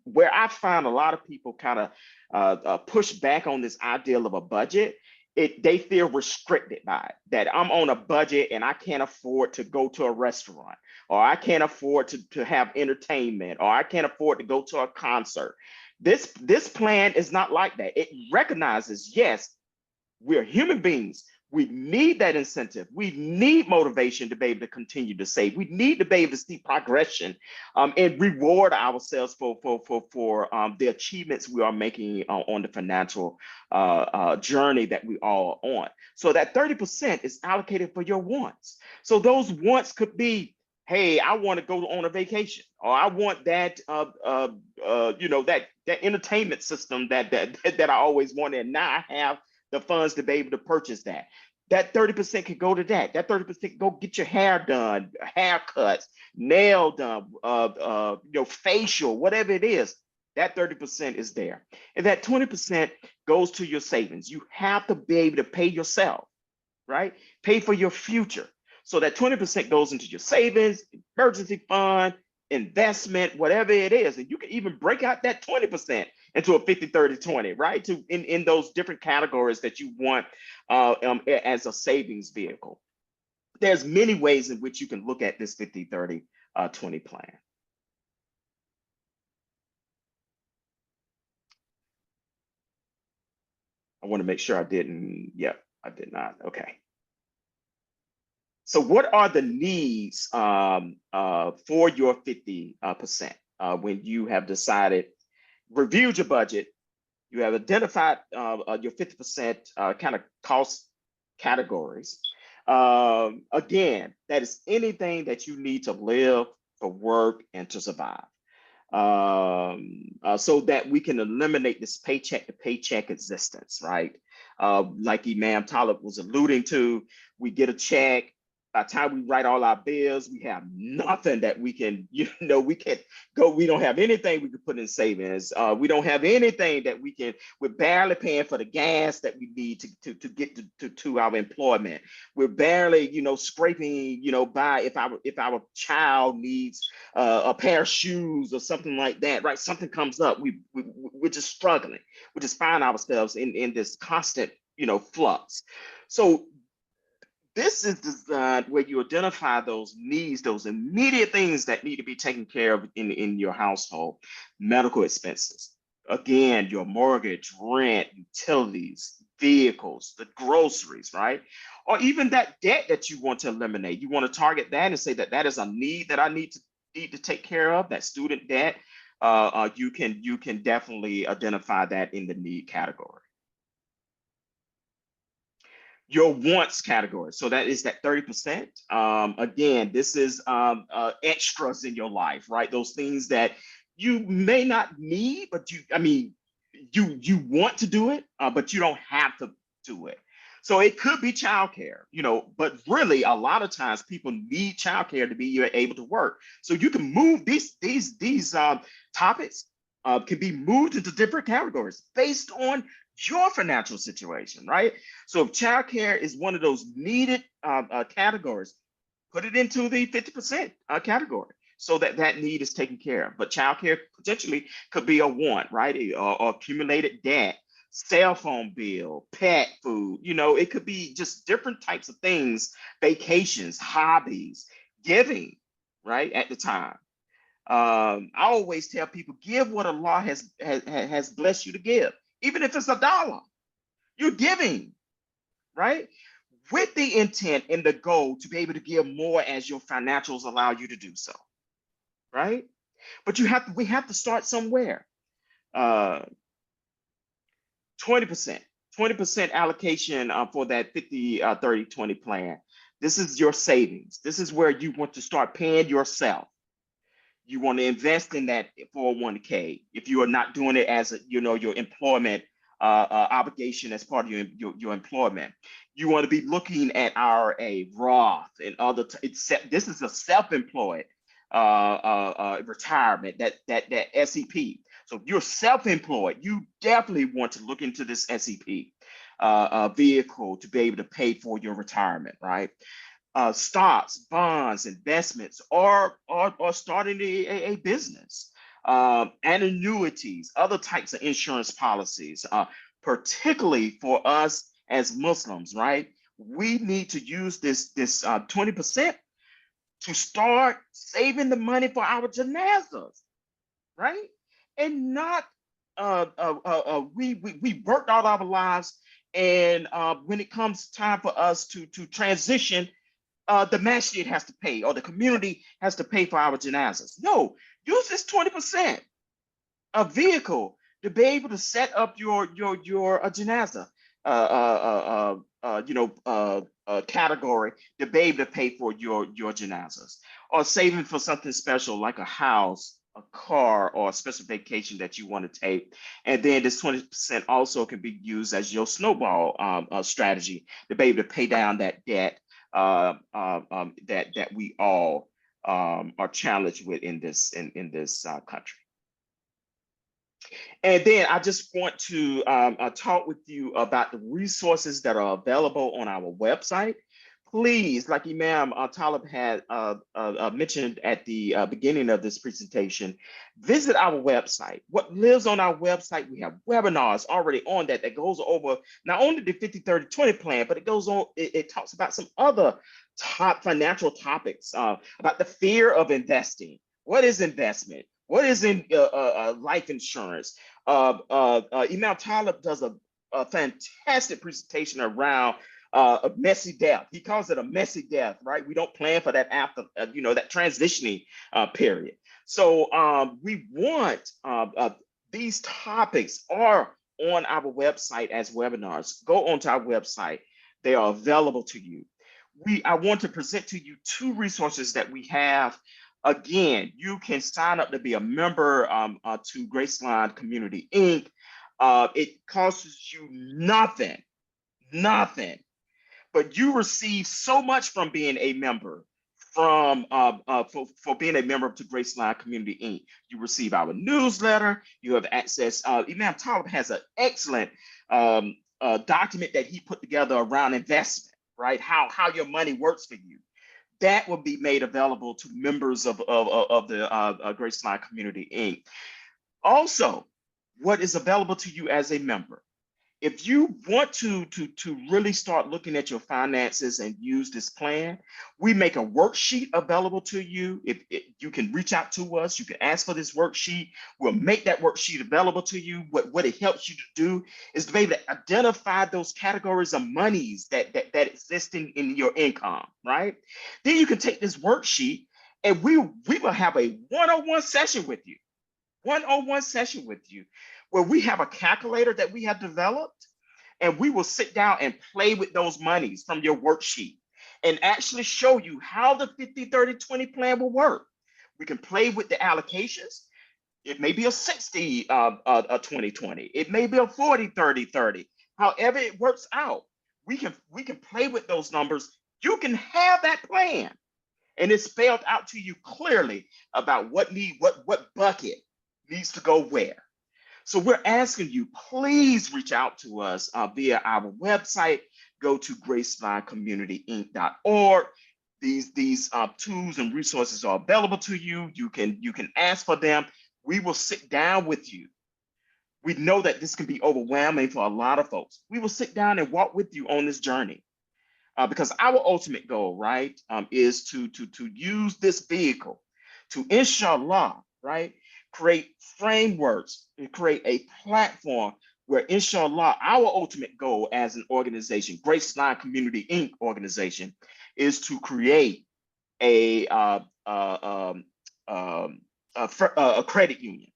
Speaker 1: where I find a lot of people kind of push back on this ideal of a budget. They feel restricted by it, that I'm on a budget and I can't afford to go to a restaurant, or I can't afford to have entertainment, or I can't afford to go to a concert. This plan is not like that. It recognizes, yes, we're human beings. We need that incentive. We need motivation to be able to continue to save. We need to be able to see progression and reward ourselves for the achievements we are making on the financial journey that we all are on. So that 30% is allocated for your wants. So those wants could be, hey, I want to go on a vacation, or I want that, you know, that entertainment system that I always wanted. And now I have the funds to be able to purchase that. That 30% can go to that. That 30% can go get your hair done, haircuts, nail done, you know, facial, whatever it is. That 30% is there. And that 20% goes to your savings. You have to be able to pay yourself, right? Pay for your future. So that 20% goes into your savings, emergency fund, investment, whatever it is. And you can even break out that 20% into a 50-30-20, right? In those different categories that you want as a savings vehicle. There's many ways in which you can look at this 50-30-20 plan. I want to make sure I didn't, yep, I did not, okay. So what are the needs for your 50% when you have decided, reviewed your budget, you have identified your 50% kind of cost categories. Again, that is anything that you need to live, for work, and to survive. So that we can eliminate this paycheck to paycheck existence, right? Like Imam Talib was alluding to, we get a check, By the time we write all our bills, we have nothing that we can, we can't go. We don't have anything we can put in savings. We don't have anything that we're barely paying for the gas that we need to get to our employment. We're barely, scraping, by if our child needs a pair of shoes or something like that, right? Something comes up, we're just struggling. We just find ourselves in this constant, flux. So this is designed where you identify those needs, those immediate things that need to be taken care of in your household. Medical expenses, again, your mortgage, rent, utilities, vehicles, the groceries, right? Or even that debt that you want to eliminate. You want to target that and say that is a need that I need to take care of, that student debt. You can definitely identify that in the need category. Your wants category. So that is that 30%. Again, this is extras in your life, right? Those things that you may not need, but you want to do it, but you don't have to do it. So it could be childcare, but really a lot of times people need childcare to be able to work. So you can move these topics can be moved into different categories based on your financial situation, right? So if childcare is one of those needed categories, put it into the 50% category so that need is taken care of. But childcare potentially could be a want, right? Or accumulated debt, cell phone bill, pet food, it could be just different types of things, vacations, hobbies, giving, right? At the time. I always tell people, give what Allah has blessed you to give. Even if it's $1, you're giving, right? With the intent and the goal to be able to give more as your financials allow you to do so, right? But we have to start somewhere. 20% allocation for that 50-30-20 plan. This is your savings. This is where you want to start paying yourself. You want to invest in that 401k if you are not doing it as your employment obligation as part of your employment. You want to be looking at IRA, Roth, and other. This is a self-employed retirement, that SEP. So if you're self-employed, you definitely want to look into this SEP vehicle to be able to pay for your retirement, right? Stocks, bonds, investments, or starting a business, and annuities, other types of insurance policies, particularly for us as Muslims, right? We need to use this 20% to start saving the money for our janazas, right? And not we worked all our lives, and when it comes time for us to transition, the masjid has to pay, or the community has to pay for our janazas. No, use this 20% a vehicle to be able to set up your janaza category to be able to pay for your janazas, or saving for something special like a house, a car, or a special vacation that you want to take. And then this 20% also can be used as your snowball strategy to be able to pay down that debt that we all are challenged with in this country. And then I just want to talk with you about the resources that are available on our website. Please, like Imam Talib had mentioned at the beginning of this presentation, visit our website. What lives on our website, we have webinars already on that goes over not only the 50-30-20 plan, but it goes on, it talks about some other top financial topics, about the fear of investing. What is investment? What is in life insurance? Imam Talib does a fantastic presentation around a messy death. He calls it a messy death, right? We don't plan for that after, that transitioning period. So we want these topics are on our website as webinars. Go onto our website. They are available to you. I want to present to you two resources that we have. Again, you can sign up to be a member to Graceline Community Inc. It costs you nothing, but you receive so much from being a member, for being a member of the Graceline Community Inc. You receive our newsletter. You have access. Imam Talib has an excellent document that he put together around investment, right? How your money works for you. That will be made available to members of the Graceline Community Inc. Also, what is available to you as a member? If you want to really start looking at your finances and use this plan, we make a worksheet available to you. If you can reach out to us, you can ask for this worksheet. We'll make that worksheet available to you. What it helps you to do is to be able to identify those categories of monies that exist in your income, right? Then you can take this worksheet and we will have a one-on-one session with you. One-on-one session with you where we have a calculator that we have developed, and we will sit down and play with those monies from your worksheet and actually show you how the 50-30-20 plan will work. We can play with the allocations. It may be a 60-20-20. It may be a 40-30-30. However it works out, we can play with those numbers. You can have that plan, and it's spelled out to you clearly about what bucket needs to go where. So we're asking you, please reach out to us via our website. Go to gracelinecommunityinc.org. These tools and resources are available to you. You can ask for them. We will sit down with you. We know that this can be overwhelming for a lot of folks. We will sit down and walk with you on this journey. Because our ultimate goal, right, is to use this vehicle to, inshallah, right, create frameworks and create a platform where, inshallah, our ultimate goal as an organization, Graceline Community Inc. organization, is to create a credit union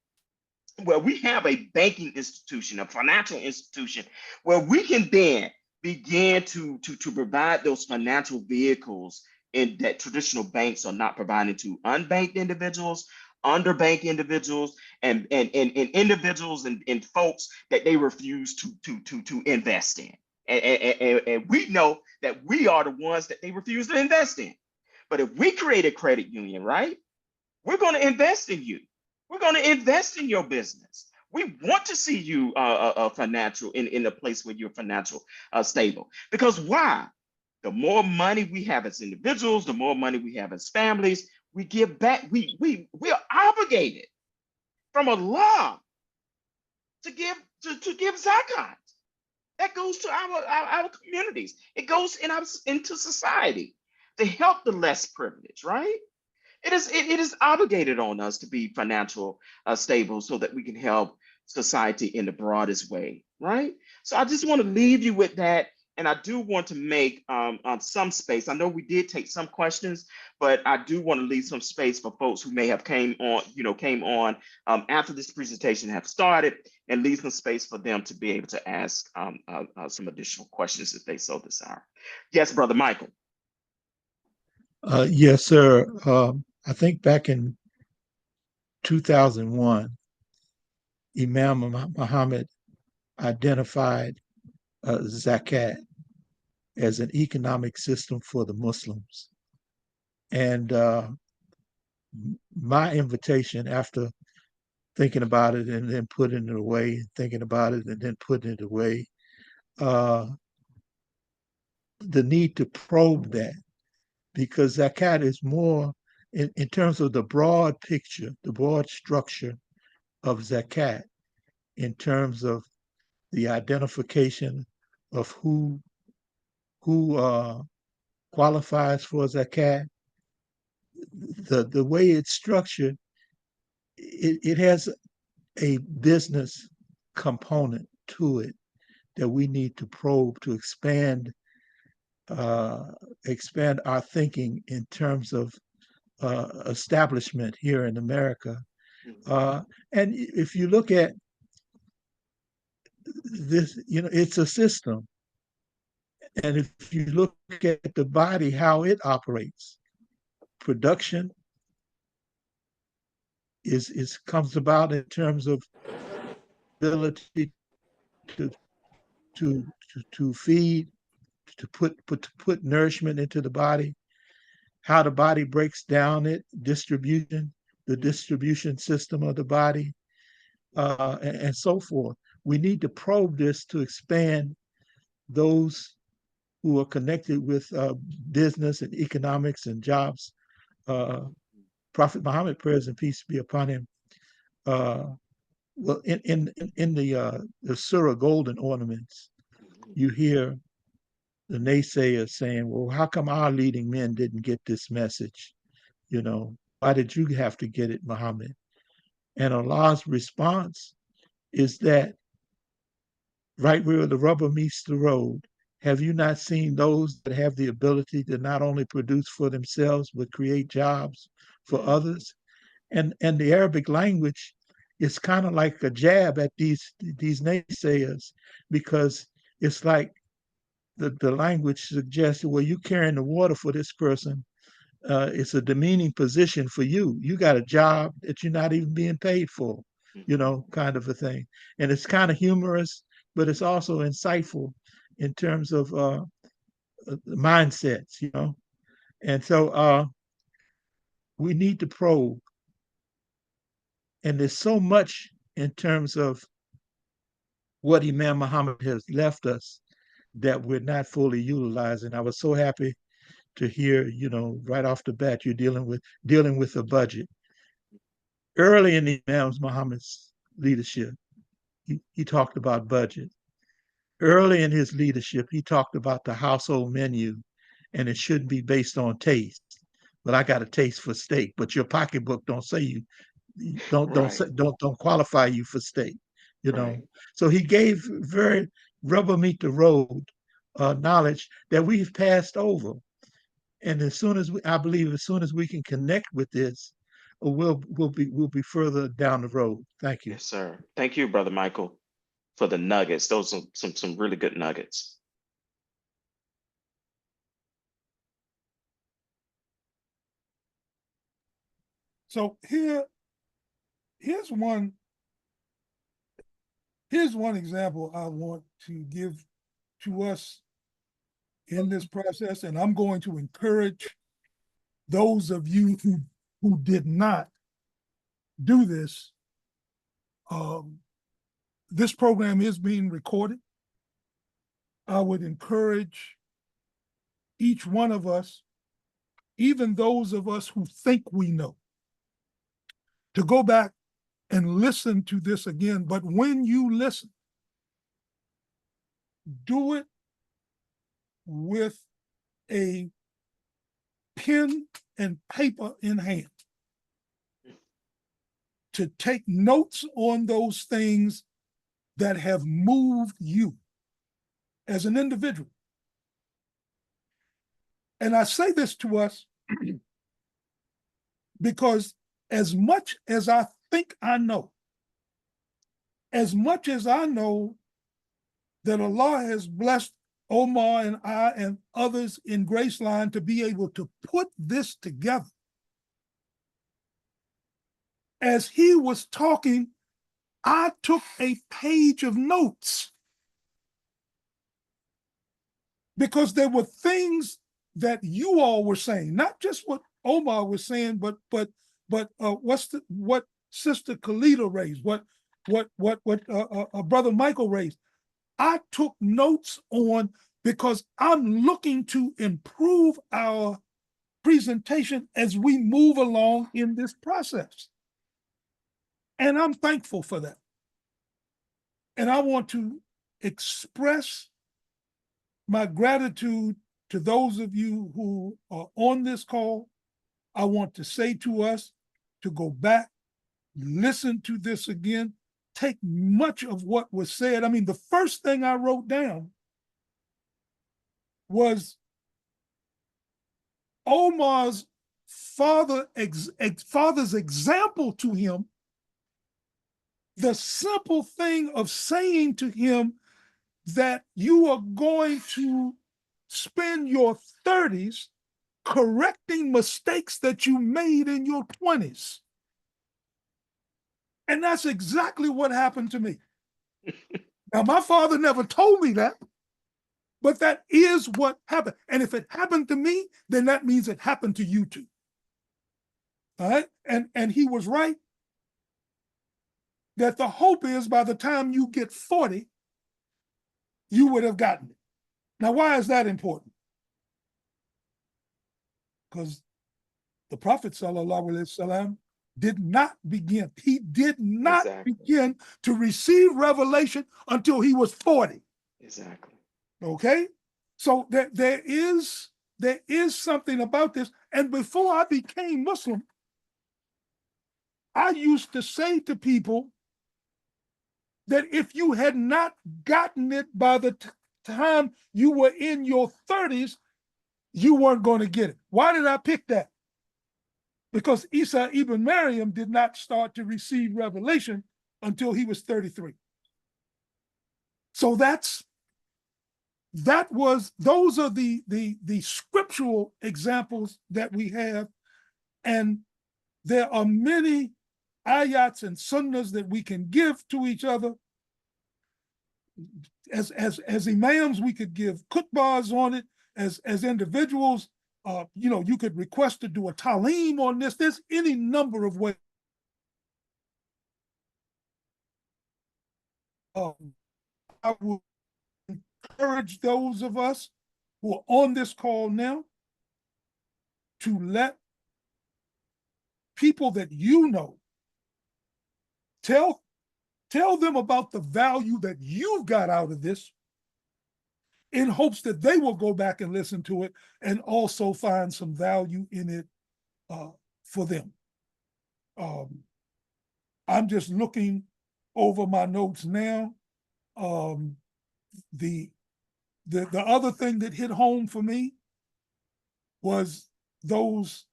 Speaker 1: where we have a banking institution, a financial institution, where we can then begin to provide those financial vehicles in that traditional banks are not providing to unbanked individuals, underbanked individuals, and individuals and folks that they refuse to invest in. And we know that we are the ones that they refuse to invest in. But if we create a credit union, right, we're going to invest in you. We're going to invest in your business. We want to see you financial in a place where you're financial stable. Because why? The more money we have as individuals, the more money we have as families, we give back. We are obligated from Allah to give zakat. That goes to our communities. It goes into society to help the less privileged, right? It is obligated on us to be financial stable so that we can help society in the broadest way, right? So I just want to leave you with that. And I do want to make some space. I know we did take some questions, but I do want to leave some space for folks who may have came on after this presentation have started, and leave some space for them to be able to ask some additional questions if they so desire. Yes, Brother Michael.
Speaker 4: Yes, sir. I think back in 2001, Imam Muhammad identified zakat as an economic system for the Muslims. And my invitation, after thinking about it and then putting it away, thinking about it and then putting it away, the need to probe that, because zakat is more in terms of the broad picture, the broad structure of zakat, in terms of the identification of who qualifies for zakat. The way it's structured, it has a business component to it that we need to probe to expand our thinking in terms of establishment here in America. And if you look at this, it's a system. And if you look at the body, how it operates, production comes about in terms of ability to feed, to put nourishment into the body, how the body breaks down the distribution system of the body, and so forth. We need to probe this to expand those who are connected with business and economics and jobs. Prophet Muhammad, prayers and peace be upon him. Well, in the Surah Golden Ornaments, you hear the naysayers saying, "Well, how come our leading men didn't get this message? You know, why did you have to get it, Muhammad?" And Allah's response is that right where the rubber meets the road, have you not seen those that have the ability to not only produce for themselves but create jobs for others? And the Arabic language is kind of like a jab at these naysayers, because it's like the language suggests, well, you carrying the water for this person. It's a demeaning position for you. You got a job that you're not even being paid for, kind of a thing. And it's kind of humorous, but it's also insightful in terms of mindsets, And so we need to probe. And there's so much in terms of what Imam Muhammad has left us that we're not fully utilizing. I was so happy to hear, right off the bat, you're dealing with a budget. Early in Imam Muhammad's leadership, he talked about budget. Early in his leadership, he talked about the household menu, and it shouldn't be based on taste. But I got a taste for steak, but your pocketbook don't say you don't qualify you for steak,
Speaker 1: Right.
Speaker 4: So he gave very rubber meet the road knowledge that we've passed over. And as soon as we can connect with this, we'll be further down the road. Thank you.
Speaker 1: Yes, sir. Thank you, Brother Michael, for the nuggets. Those are some really good nuggets.
Speaker 3: So here's one example I want to give to us in this process, and I'm going to encourage those of you who did not do this. This program is being recorded. I would encourage each one of us, even those of us who think we know, to go back and listen to this again. But when you listen, do it with a pen and paper in hand to take notes on those things that have moved you as an individual. And I say this to us because as much as I think I know, as much as I know that Allah has blessed Omar and I and others in Graceline to be able to put this together, as he was talking, I took a page of notes because there were things that you all were saying, not just what Omar was saying, but what Sister Khalida raised, what Brother Michael raised. I took notes on because I'm looking to improve our presentation as we move along in this process. And I'm thankful for that. And I want to express my gratitude to those of you who are on this call. I want to say to us to go back, listen to this again, take much of what was said. I mean, the first thing I wrote down was Omar's father's example to him, the simple thing of saying to him that you are going to spend your 30s correcting mistakes that you made in your 20s. And that's exactly what happened to me. Now, my father never told me that, But that is what happened. And if it happened to me, then that means it happened to you too. All right? And he was right that the hope is by the time you get 40, you would have gotten it. Now, why is that important? Because the Prophet ﷺ did not begin. He did not begin to receive revelation until he was 40.
Speaker 1: Exactly.
Speaker 3: Okay? So there is something about this. And before I became Muslim, I used to say to people that if you had not gotten it by the time you were in your 30s, you weren't going to get it. Why did I pick that? Because Isa ibn Maryam did not start to receive revelation until he was 33. So those are the scriptural examples that we have. And there are many ayats and sunnahs that we can give to each other. As imams, we could give khutbahs on it. As individuals, you could request to do a talim on this. There's any number of ways. I will encourage those of us who are on this call now to let people that you know tell them about the value that you've got out of this, in hopes that they will go back and listen to it and also find some value in it for them. I'm just looking over my notes now. The other thing that hit home for me was those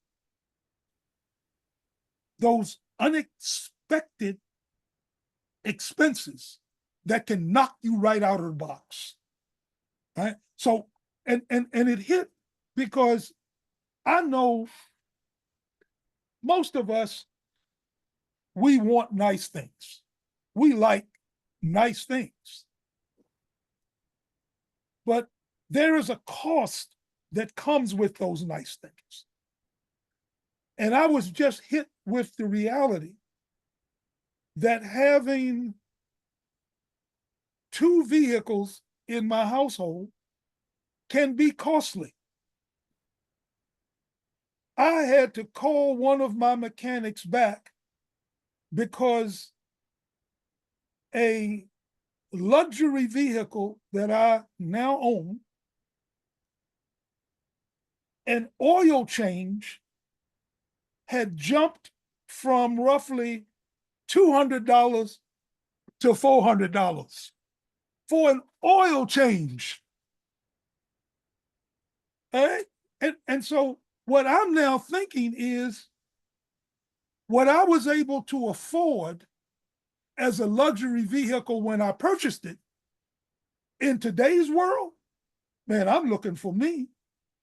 Speaker 3: unexpected expenses that can knock you right out of the box. Right? So, and it hit because I know most of us, we want nice things. We like nice things. But there is a cost that comes with those nice things. And I was just hit with the reality that having 2 vehicles in my household can be costly. I had to call one of my mechanics back because a luxury vehicle that I now own, an oil change had jumped from roughly $200 to $400 for an oil change. Right? And so what I'm now thinking is, what I was able to afford as a luxury vehicle when I purchased it, in today's world, man, I'm looking for me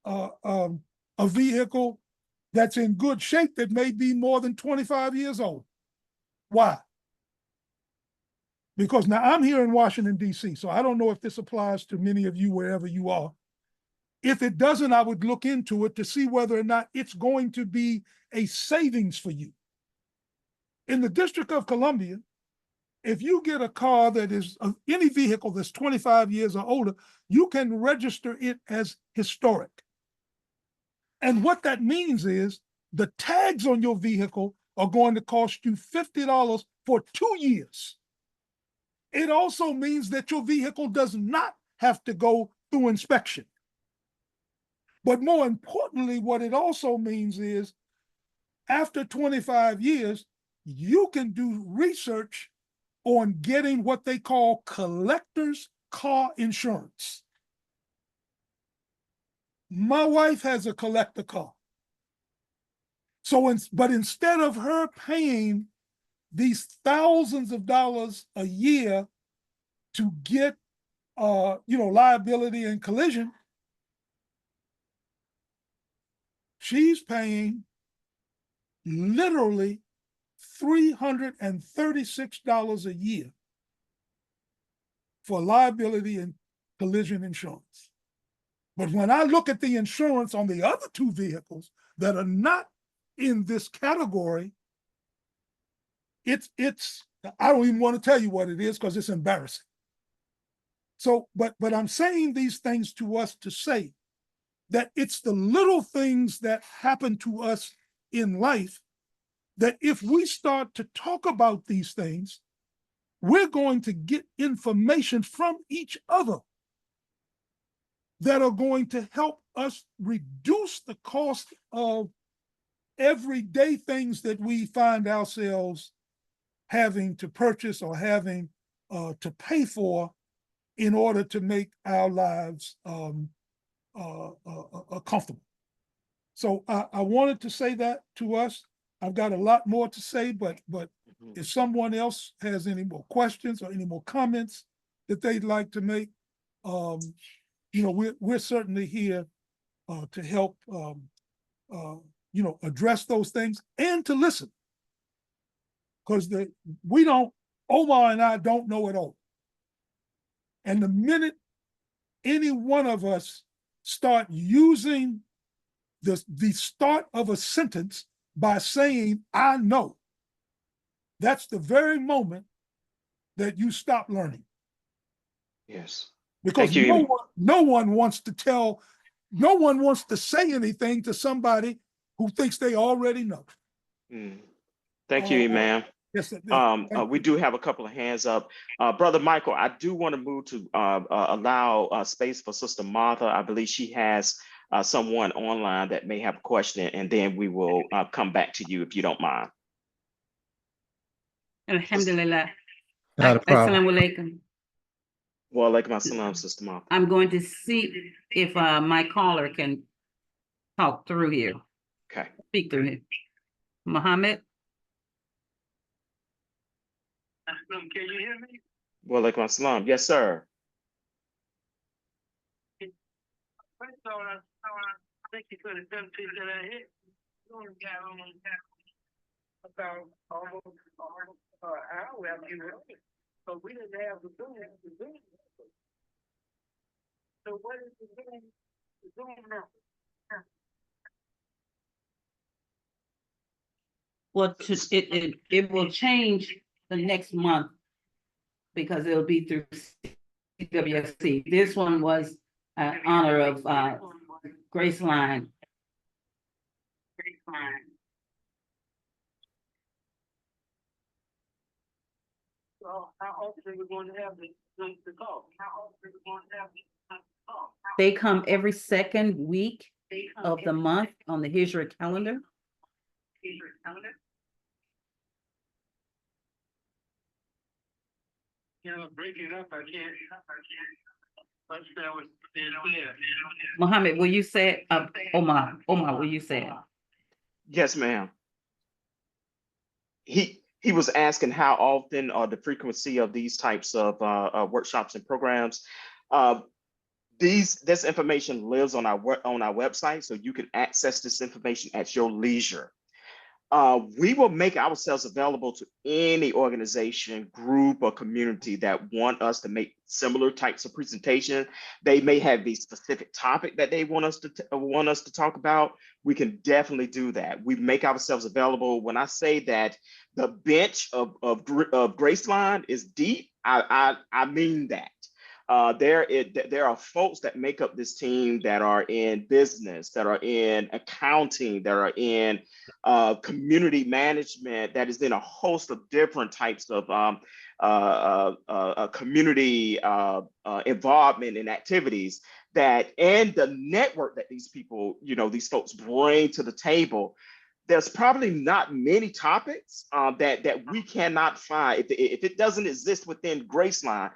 Speaker 3: a vehicle that's in good shape that may be more than 25 years old. Why? Because now I'm here in Washington, D.C., so I don't know if this applies to many of you wherever you are. If it doesn't, I would look into it to see whether or not it's going to be a savings for you. In the District of Columbia, if you get a car that is any vehicle that's 25 years or older, you can register it as historic. And what that means is the tags on your vehicle are going to cost you $50 for 2 years. It also means that your vehicle does not have to go through inspection. But more importantly, what it also means is after 25 years, you can do research on getting what they call collector's car insurance. My wife has a collector car. But instead of her paying these thousands of dollars a year to get liability and collision, she's paying literally $336 a year for liability and collision insurance. But when I look at the insurance on the other two vehicles that are not in this category, it's I don't even want to tell you what it is because it's embarrassing. So, but I'm saying these things to us to say that it's the little things that happen to us in life that if we start to talk about these things, we're going to get information from each other that are going to help us reduce the cost of everyday things that we find ourselves having to purchase or having to pay for in order to make our lives comfortable. So I wanted to say that to us. I've got a lot more to say, but if someone else has any more questions or any more comments that they'd like to make, we're certainly here to help, address those things and to listen. Because Omar and I don't know it all. And the minute any one of us start using the start of a sentence by saying, I know, that's the very moment that you stop learning.
Speaker 1: Yes.
Speaker 3: Because no one wants to say anything to somebody who thinks they already know.
Speaker 1: Thank you, ma'am.
Speaker 3: Yes,
Speaker 1: we do have a couple of hands up. Brother Michael, I do want to move to allow space for Sister Martha. I believe she has someone online that may have a question, and then we will come back to you if you don't mind.
Speaker 2: Alhamdulillah.
Speaker 4: Not a problem.
Speaker 2: Assalamu alaikum.
Speaker 1: Wa alaikum assalam, Sister Martha.
Speaker 2: I'm going to see if my caller can talk through here.
Speaker 1: Okay.
Speaker 2: Speak through here. Muhammad?
Speaker 6: Can you hear me?
Speaker 1: Wa alaikum assalam. Yes, sir.
Speaker 6: First of all, I thank you for the 17 that I hit. You only got about almost an hour after you wrote it. But we didn't have the Zoom. So what is the Zoom number?
Speaker 2: Well, it will change the next month because it'll be through CWSC. This one was honor of Graceline.
Speaker 6: So how often are we going to have the call?
Speaker 2: They come every second week of the month on the Hijra calendar.
Speaker 6: Break it up. I can't understand what's there.
Speaker 2: Muhammad, will you say it? Omar, will you say it?
Speaker 1: Yes, ma'am. He was asking how often or the frequency of these types of workshops and programs. This information lives on our website, so you can access this information at your leisure. We will make ourselves available to any organization, group, or community that want us to make similar types of presentation. They may have a specific topic that they want us to talk about. We can definitely do that. We make ourselves available. When I say that the bench of Graceline is deep, I mean that. There are folks that make up this team that are in business, that are in accounting, that are in community management, that is in a host of different types of community involvement in activities and the network that these people, these folks bring to the table. There's probably not many topics that we cannot find. If it doesn't exist within Graceline,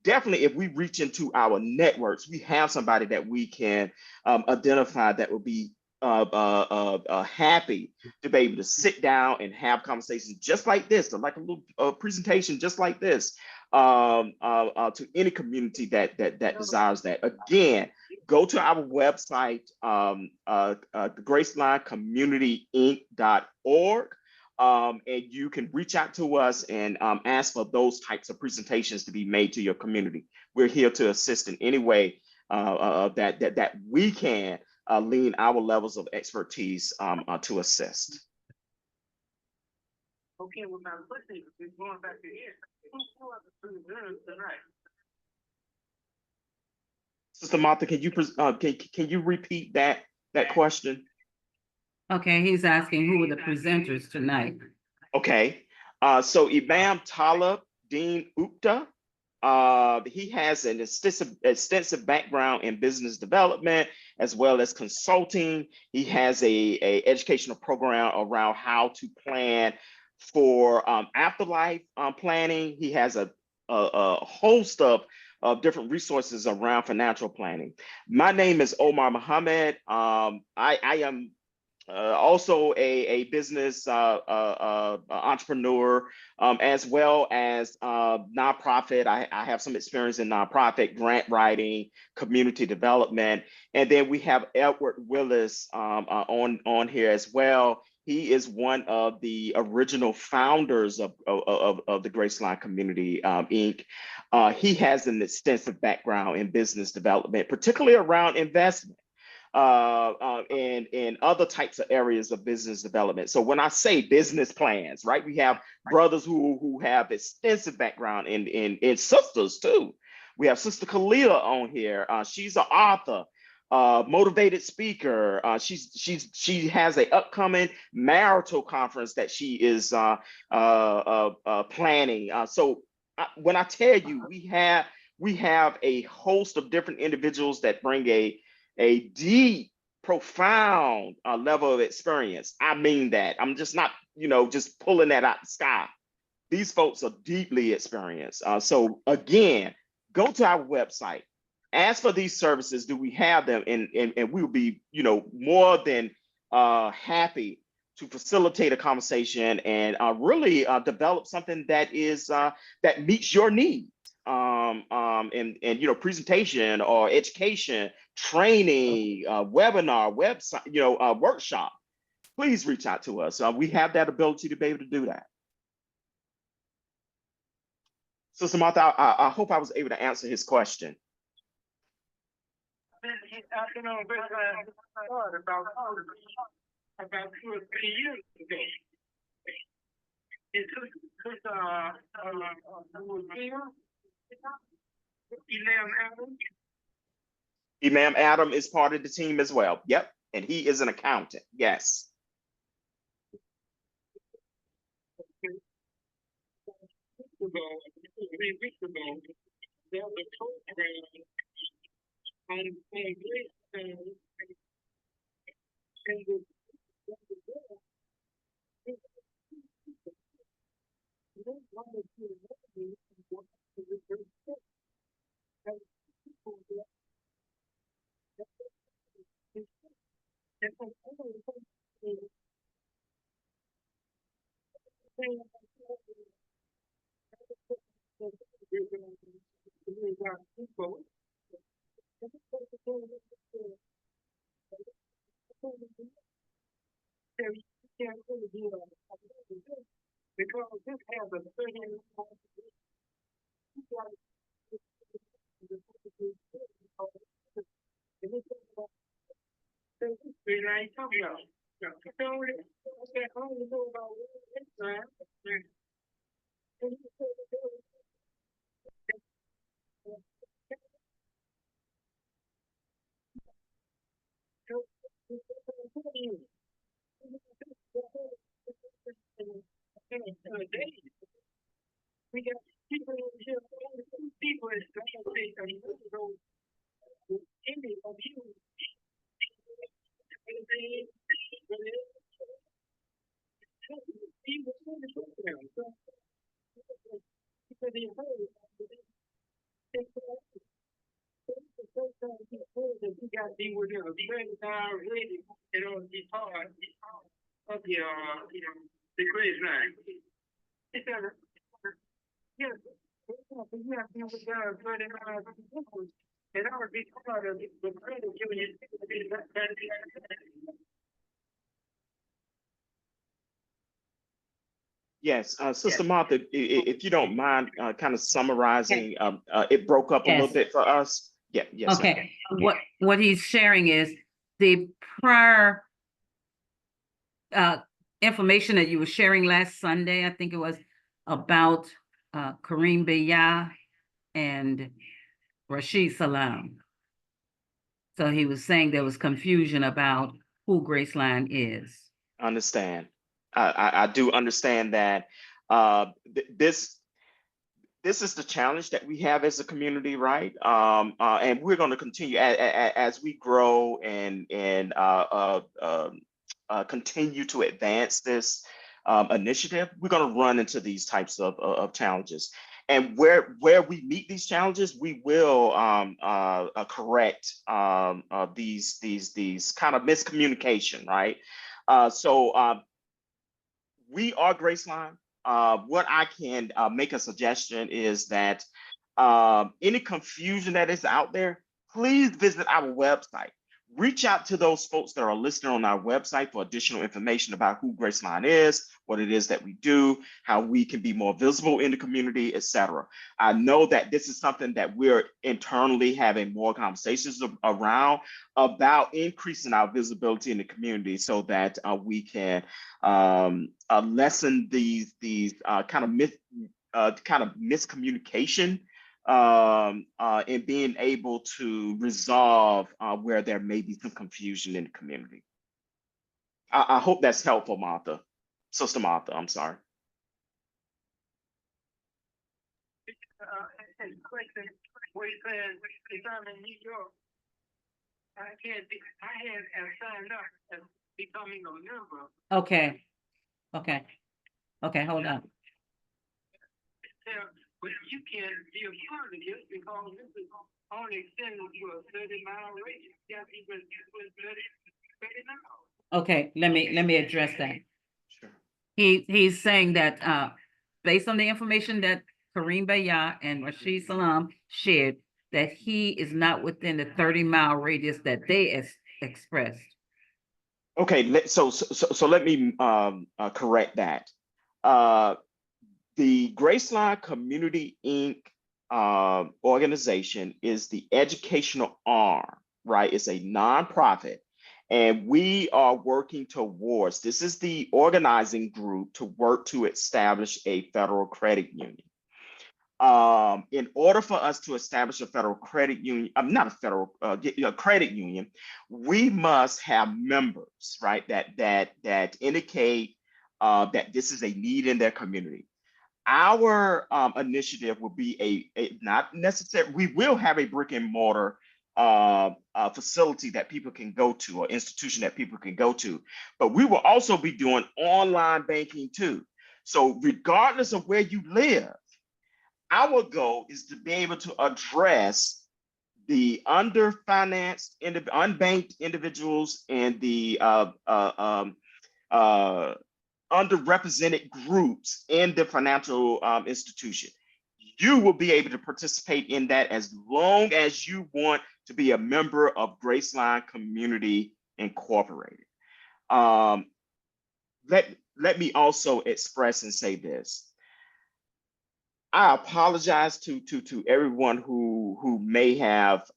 Speaker 1: definitely if we reach into our networks, we have somebody that we can identify that will be happy to be able to sit down and have conversations just like this, or like a little presentation just like this, to any community that desires that. Again, go to our website, GracelineCommunityInc.org. And you can reach out to us and ask for those types of presentations to be made to your community. We're here to assist in any way that we can lean our levels of expertise to assist.
Speaker 6: Okay, well, my question is going back to here. Who are the presenters tonight?
Speaker 1: Sister Martha, can you repeat that question?
Speaker 2: Okay, he's asking who are the presenters tonight.
Speaker 1: Okay, so Imam Talib Dean Upta, he has an extensive background in business development as well as consulting. He has a educational program around how to plan for afterlife planning. He has a host of different resources around financial planning. My name is Omar Muhammad. I am also a business entrepreneur, as well as nonprofit. I have some experience in nonprofit grant writing, community development, and then we have Edward Willis on here as well. He is one of the original founders of the Graceline Community Inc. He has an extensive background in business development, particularly around investment. And other types of areas of business development. So when I say business plans, right, we have brothers who have extensive background in sisters too. We have Sister Khalila on here. She's an author, motivated speaker. She has an upcoming marital conference that she is planning. So when I tell you, we have a host of different individuals that bring a deep, profound level of experience. I mean that. I'm just not, just pulling that out the sky. These folks are deeply experienced. So again, go to our website, ask for these services. Do we have them? And we'll be, more than happy to facilitate a conversation and really develop something that is that meets your needs. And presentation or education, training, webinar, website, workshop. Please reach out to us. We have that ability to be able to do that. So Samantha, I hope I was able to answer his question.
Speaker 6: About 2 or 3 years ago. It took
Speaker 1: Imam Adam is part of the team as well. Yep. And he is an accountant. Yes.
Speaker 6: There was a program on Grace and the because this has a certain we got people here, people is trying to say any of you. You got to be within a certain time ready in order to be part of the grade line. Yes, you have to be within a certain time in order to be part of the grade giving you.
Speaker 1: Yes, Sister Martha, if you don't mind kind of summarizing, it broke up a little bit for us. Yeah, yes, ma'am.
Speaker 2: Okay, what he's sharing is the prior information that you were sharing last Sunday, I think it was, about Kareem Beyah and Rashid Salam. So he was saying there was confusion about who Graceline is.
Speaker 1: Understand. I do understand that this is the challenge that we have as a community, right? And we're going to continue as we grow and continue to advance this initiative. We're going to run into these types of challenges, and where we meet these challenges, we will correct these kind of miscommunication, right? So we are Graceline. What I can make a suggestion is that any confusion that is out there, please visit our website. Reach out to those folks that are listed on our website for additional information about who Graceline is, what it is that we do, how we can be more visible in the community, etc. I know that this is something that we're internally having more conversations around about increasing our visibility in the community so that we can lessen these kind of miscommunication in being able to resolve where there may be some confusion in the community. I hope that's helpful, Martha. Sister Martha, I'm sorry.
Speaker 6: And question, where he says, if I'm in New York, I have signed up as becoming a member.
Speaker 2: Okay, hold on.
Speaker 6: But you can't be a part of this because this is only extended to a 30-mile radius. You have to be 30 miles.
Speaker 2: Okay, let me address that.
Speaker 1: Sure.
Speaker 2: He's saying that based on the information that Kareem Beyah and Rashid Salam shared, that he is not within the 30-mile radius that they expressed.
Speaker 1: Okay, so let me correct that. The Graceline Community Inc. Organization is the educational arm, right? It's a nonprofit, and we are working towards, this is the organizing group to work to establish a federal credit union. In order for us to establish a federal credit union, not a federal credit union, we must have members, right? That indicate that this is a need in their community. Our initiative will be a not necessary. We will have a brick and mortar facility that people can go to, or institution that people can go to, but we will also be doing online banking too. So regardless of where you live, our goal is to be able to address the underfinanced, unbanked individuals and the underrepresented groups in the financial institution. You will be able to participate in that as long as you want to be a member of Graceline Community Incorporated. Let me also express and say this. I apologize to everyone who may have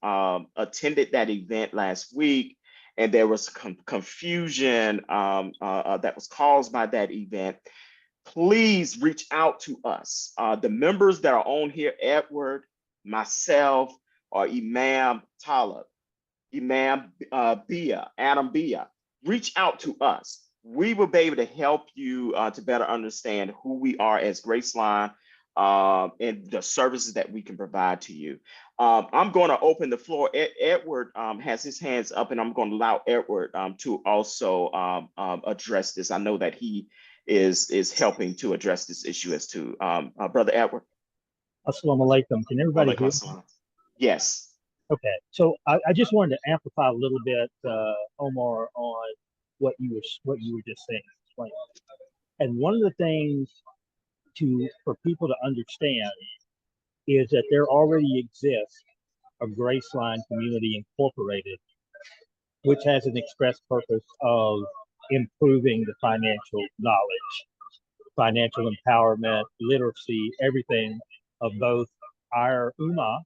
Speaker 1: attended that event last week, and there was confusion that was caused by that event. Please reach out to us. The members that are on here, Edward, myself, or Imam Talib, Imam Bia, Adam Bia, reach out to us. We will be able to help you to better understand who we are as Graceline and the services that we can provide to you. I'm going to open the floor. Edward has his hands up, and I'm going to allow Edward to also address this. I know that he is helping to address this issue as to Brother Edward.
Speaker 7: Assalamu alaikum. Can everybody hear me?
Speaker 1: Yes.
Speaker 7: Okay, so I just wanted to amplify a little bit, Omar, on what you were just saying. And one of the things for people to understand is that there already exists a Graceline Community Incorporated, which has an express purpose of improving the financial knowledge, financial empowerment, literacy, everything of both our Ummah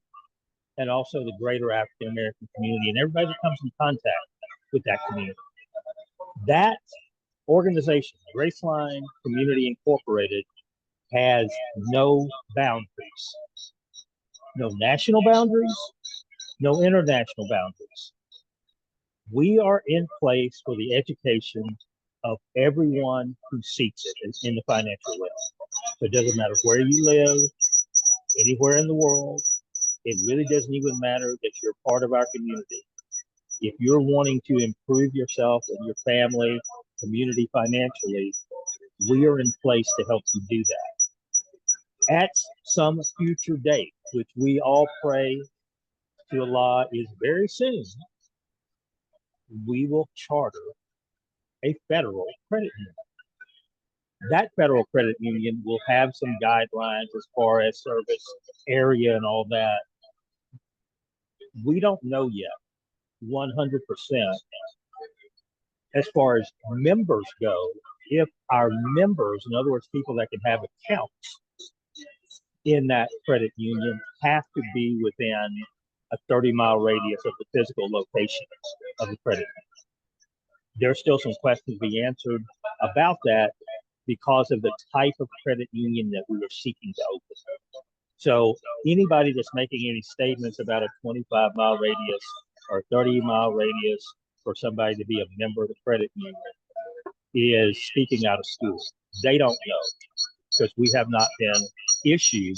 Speaker 7: and also the greater African American community and everybody that comes in contact with that community. That organization, Graceline Community Incorporated, has no boundaries, no national boundaries, no international boundaries. We are in place for the education of everyone who seeks it in the financial realm. So it doesn't matter where you live, anywhere in the world. It really doesn't even matter that you're part of our community. If you're wanting to improve yourself and your family, community financially, we are in place to help you do that. At some future date, which we all pray to Allah is very soon, we will charter a federal credit union. That federal credit union will have some guidelines as far as service area and all that. We don't know yet 100% as far as members go, if our members, in other words, people that can have accounts in that credit union, have to be within a 30-mile radius of the physical location of the credit union. There's still some questions to be answered about that because of the type of credit union that we are seeking to open. So anybody that's making any statements about a 25-mile radius or 30-mile radius for somebody to be a member of the credit union is speaking out of school. They don't know because we have not been issued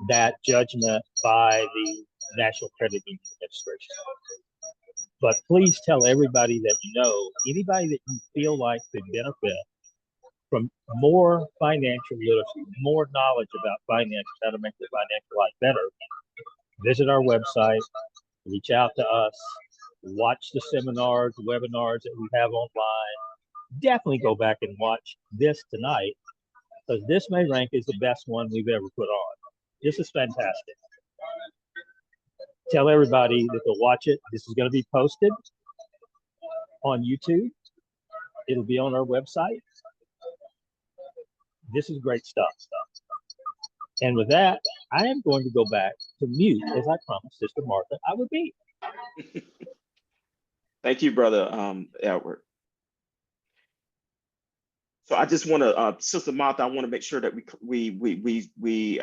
Speaker 7: that judgment by the National Credit Union Administration. But please tell everybody that you know, anybody that you feel like could benefit from more financial literacy, more knowledge about finance, how to make their financial life better, visit our website, reach out to us, watch the seminars, the webinars that we have online. Definitely go back and watch this tonight because this may rank as the best one we've ever put on. This is fantastic. Tell everybody that they'll watch it. This is going to be posted on YouTube. It'll be on our website. This is great stuff. And with that, I am going to go back to mute as I promised Sister Martha I would be.
Speaker 1: Thank you, Brother Edward. So I just want to, Sister Martha, I want to make sure that we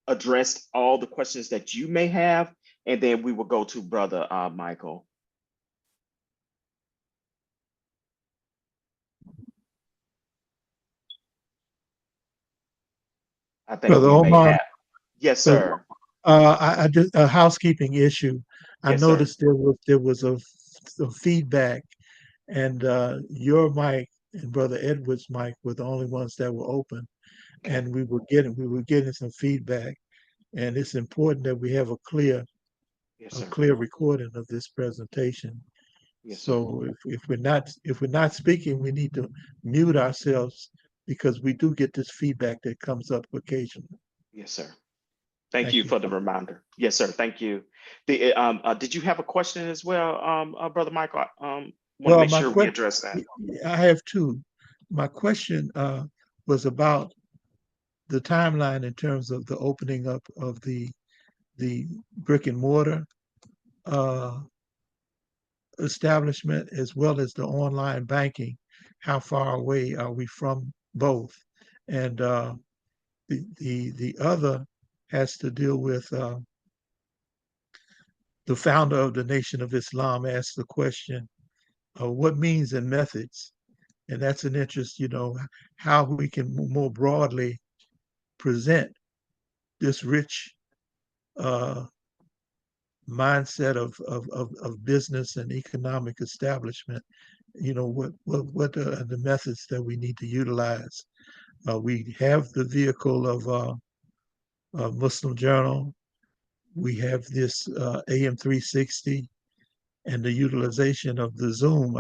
Speaker 1: addressed all the questions that you may have, and then we will go to Brother Michael. I think
Speaker 4: Brother
Speaker 1: we may
Speaker 4: Omar,
Speaker 1: have. Yes, sir.
Speaker 4: I just a housekeeping issue. I
Speaker 1: Yes, sir.
Speaker 4: noticed there was a feedback, and your mic and Brother Edward's mic were the only ones that were open, and we were getting some feedback, and it's important that we have a clear
Speaker 1: Yes, sir.
Speaker 4: recording of this presentation.
Speaker 1: Yes, sir.
Speaker 4: So if we're not speaking, we need to mute ourselves because we do get this feedback that comes up occasionally.
Speaker 1: Yes, sir. Thank you for the reminder. Yes, sir. Thank you. Did you have a question as well, Brother Michael? Want to make sure we address that.
Speaker 4: I have two. My question was about the timeline in terms of the opening up of the brick and mortar establishment as well as the online banking. How far away are we from both? And the other has to deal with the founder of the Nation of Islam asked the question, what means and methods? And that's an interest, how we can more broadly present this rich mindset of business and economic establishment. What are the methods that we need to utilize? We have the vehicle of Muslim Journal. We have this AM 360 and the utilization of the Zoom.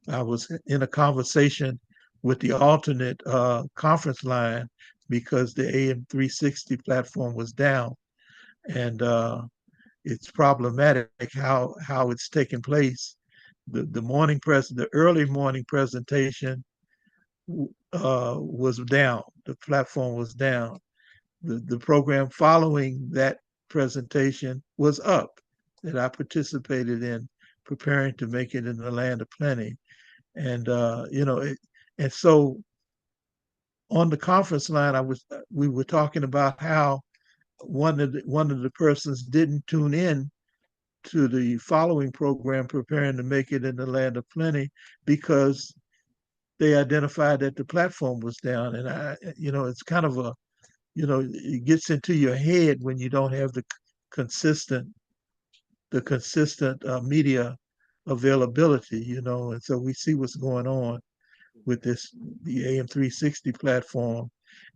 Speaker 4: I was in a conversation with the alternate conference line because the AM 360 platform was down, and it's problematic how it's taking place. The early morning presentation was down. The platform was down. The program following that presentation was up that I participated in preparing to make it in the land of plenty. And, and so on the conference line, we were talking about how one of the persons didn't tune in to the following program, preparing to make it in the land of plenty, because they identified that the platform was down. And it's kind of it gets into your head when you don't have the consistent media availability, and so we see what's going on with the AM 360 platform.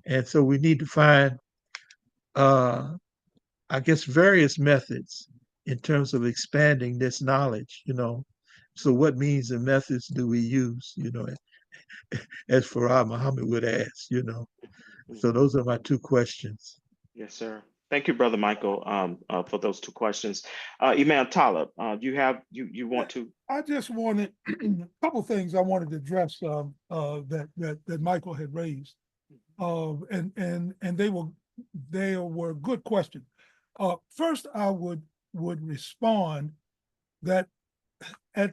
Speaker 4: And so we need to find, I guess, various methods in terms of expanding this knowledge, So what means and methods do we use, as Farah Muhammad would ask, So those are my two questions.
Speaker 1: Yes, sir. Thank you, Brother Michael, for those two questions. Imam Talib, you want to?
Speaker 3: I just wanted a couple things I wanted to address that Michael had raised, and they were good questions. First, I would respond that at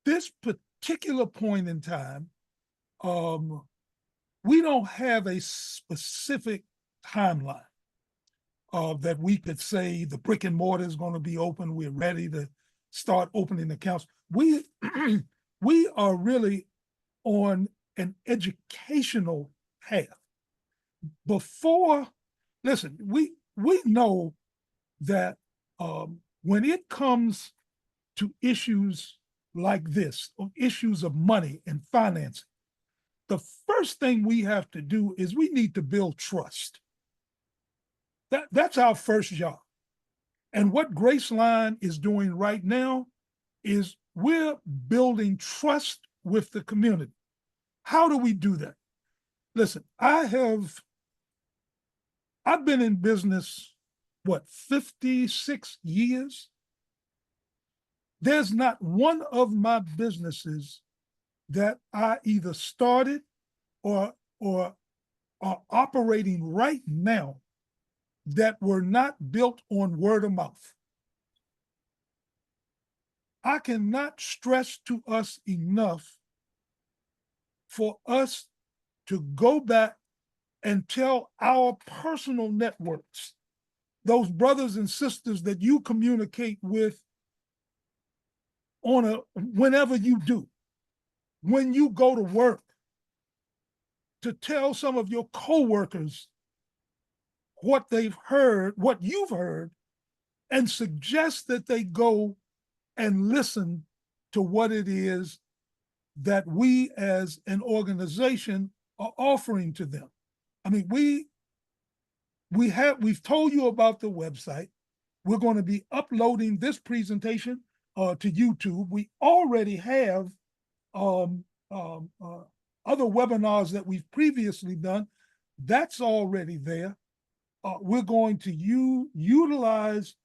Speaker 3: this particular point in time, we don't have a specific timeline that we could say the brick and mortar is going to be open. We're ready to start opening accounts. We we are really on an educational path. Listen, we know that when it comes to issues like this, or issues of money and financing, the first thing we have to do is we need to build trust. That's our first job. And what Graceline is doing right now is we're building trust with the community. How do we do that? Listen, I've been in business, 56 years? There's not one of my businesses that I either started or are operating right now that were not built on word of mouth. I cannot stress to us enough for us to go back and tell our personal networks, those brothers and sisters that you communicate with whenever you do, when you go to work, to tell some of your coworkers what they've heard, what you've heard, and suggest that they go and listen to what it is that we as an organization are offering to them. I mean, we've told you about the website. We're going to be uploading this presentation to YouTube. We already have other webinars that we've previously done. That's already there. We're going to utilize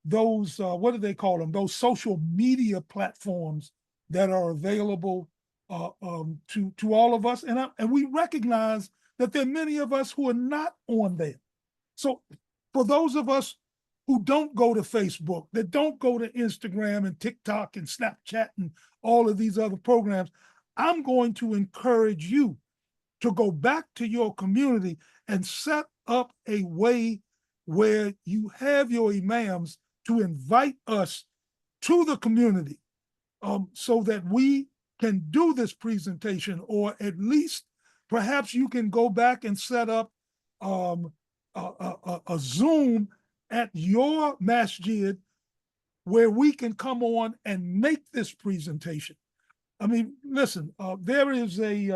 Speaker 3: those, what do they call them? Those social media platforms that are available to all of us. And we recognize that there are many of us who are not on there. So for those of us who don't go to Facebook, that don't go to Instagram and TikTok and Snapchat and all of these other programs, I'm going to encourage you to go back to your community and set up a way where you have your imams to invite us to the community so that we can do this presentation, or at least perhaps you can go back and set up a Zoom at your masjid where we can come on and make this presentation. I mean, listen, there is an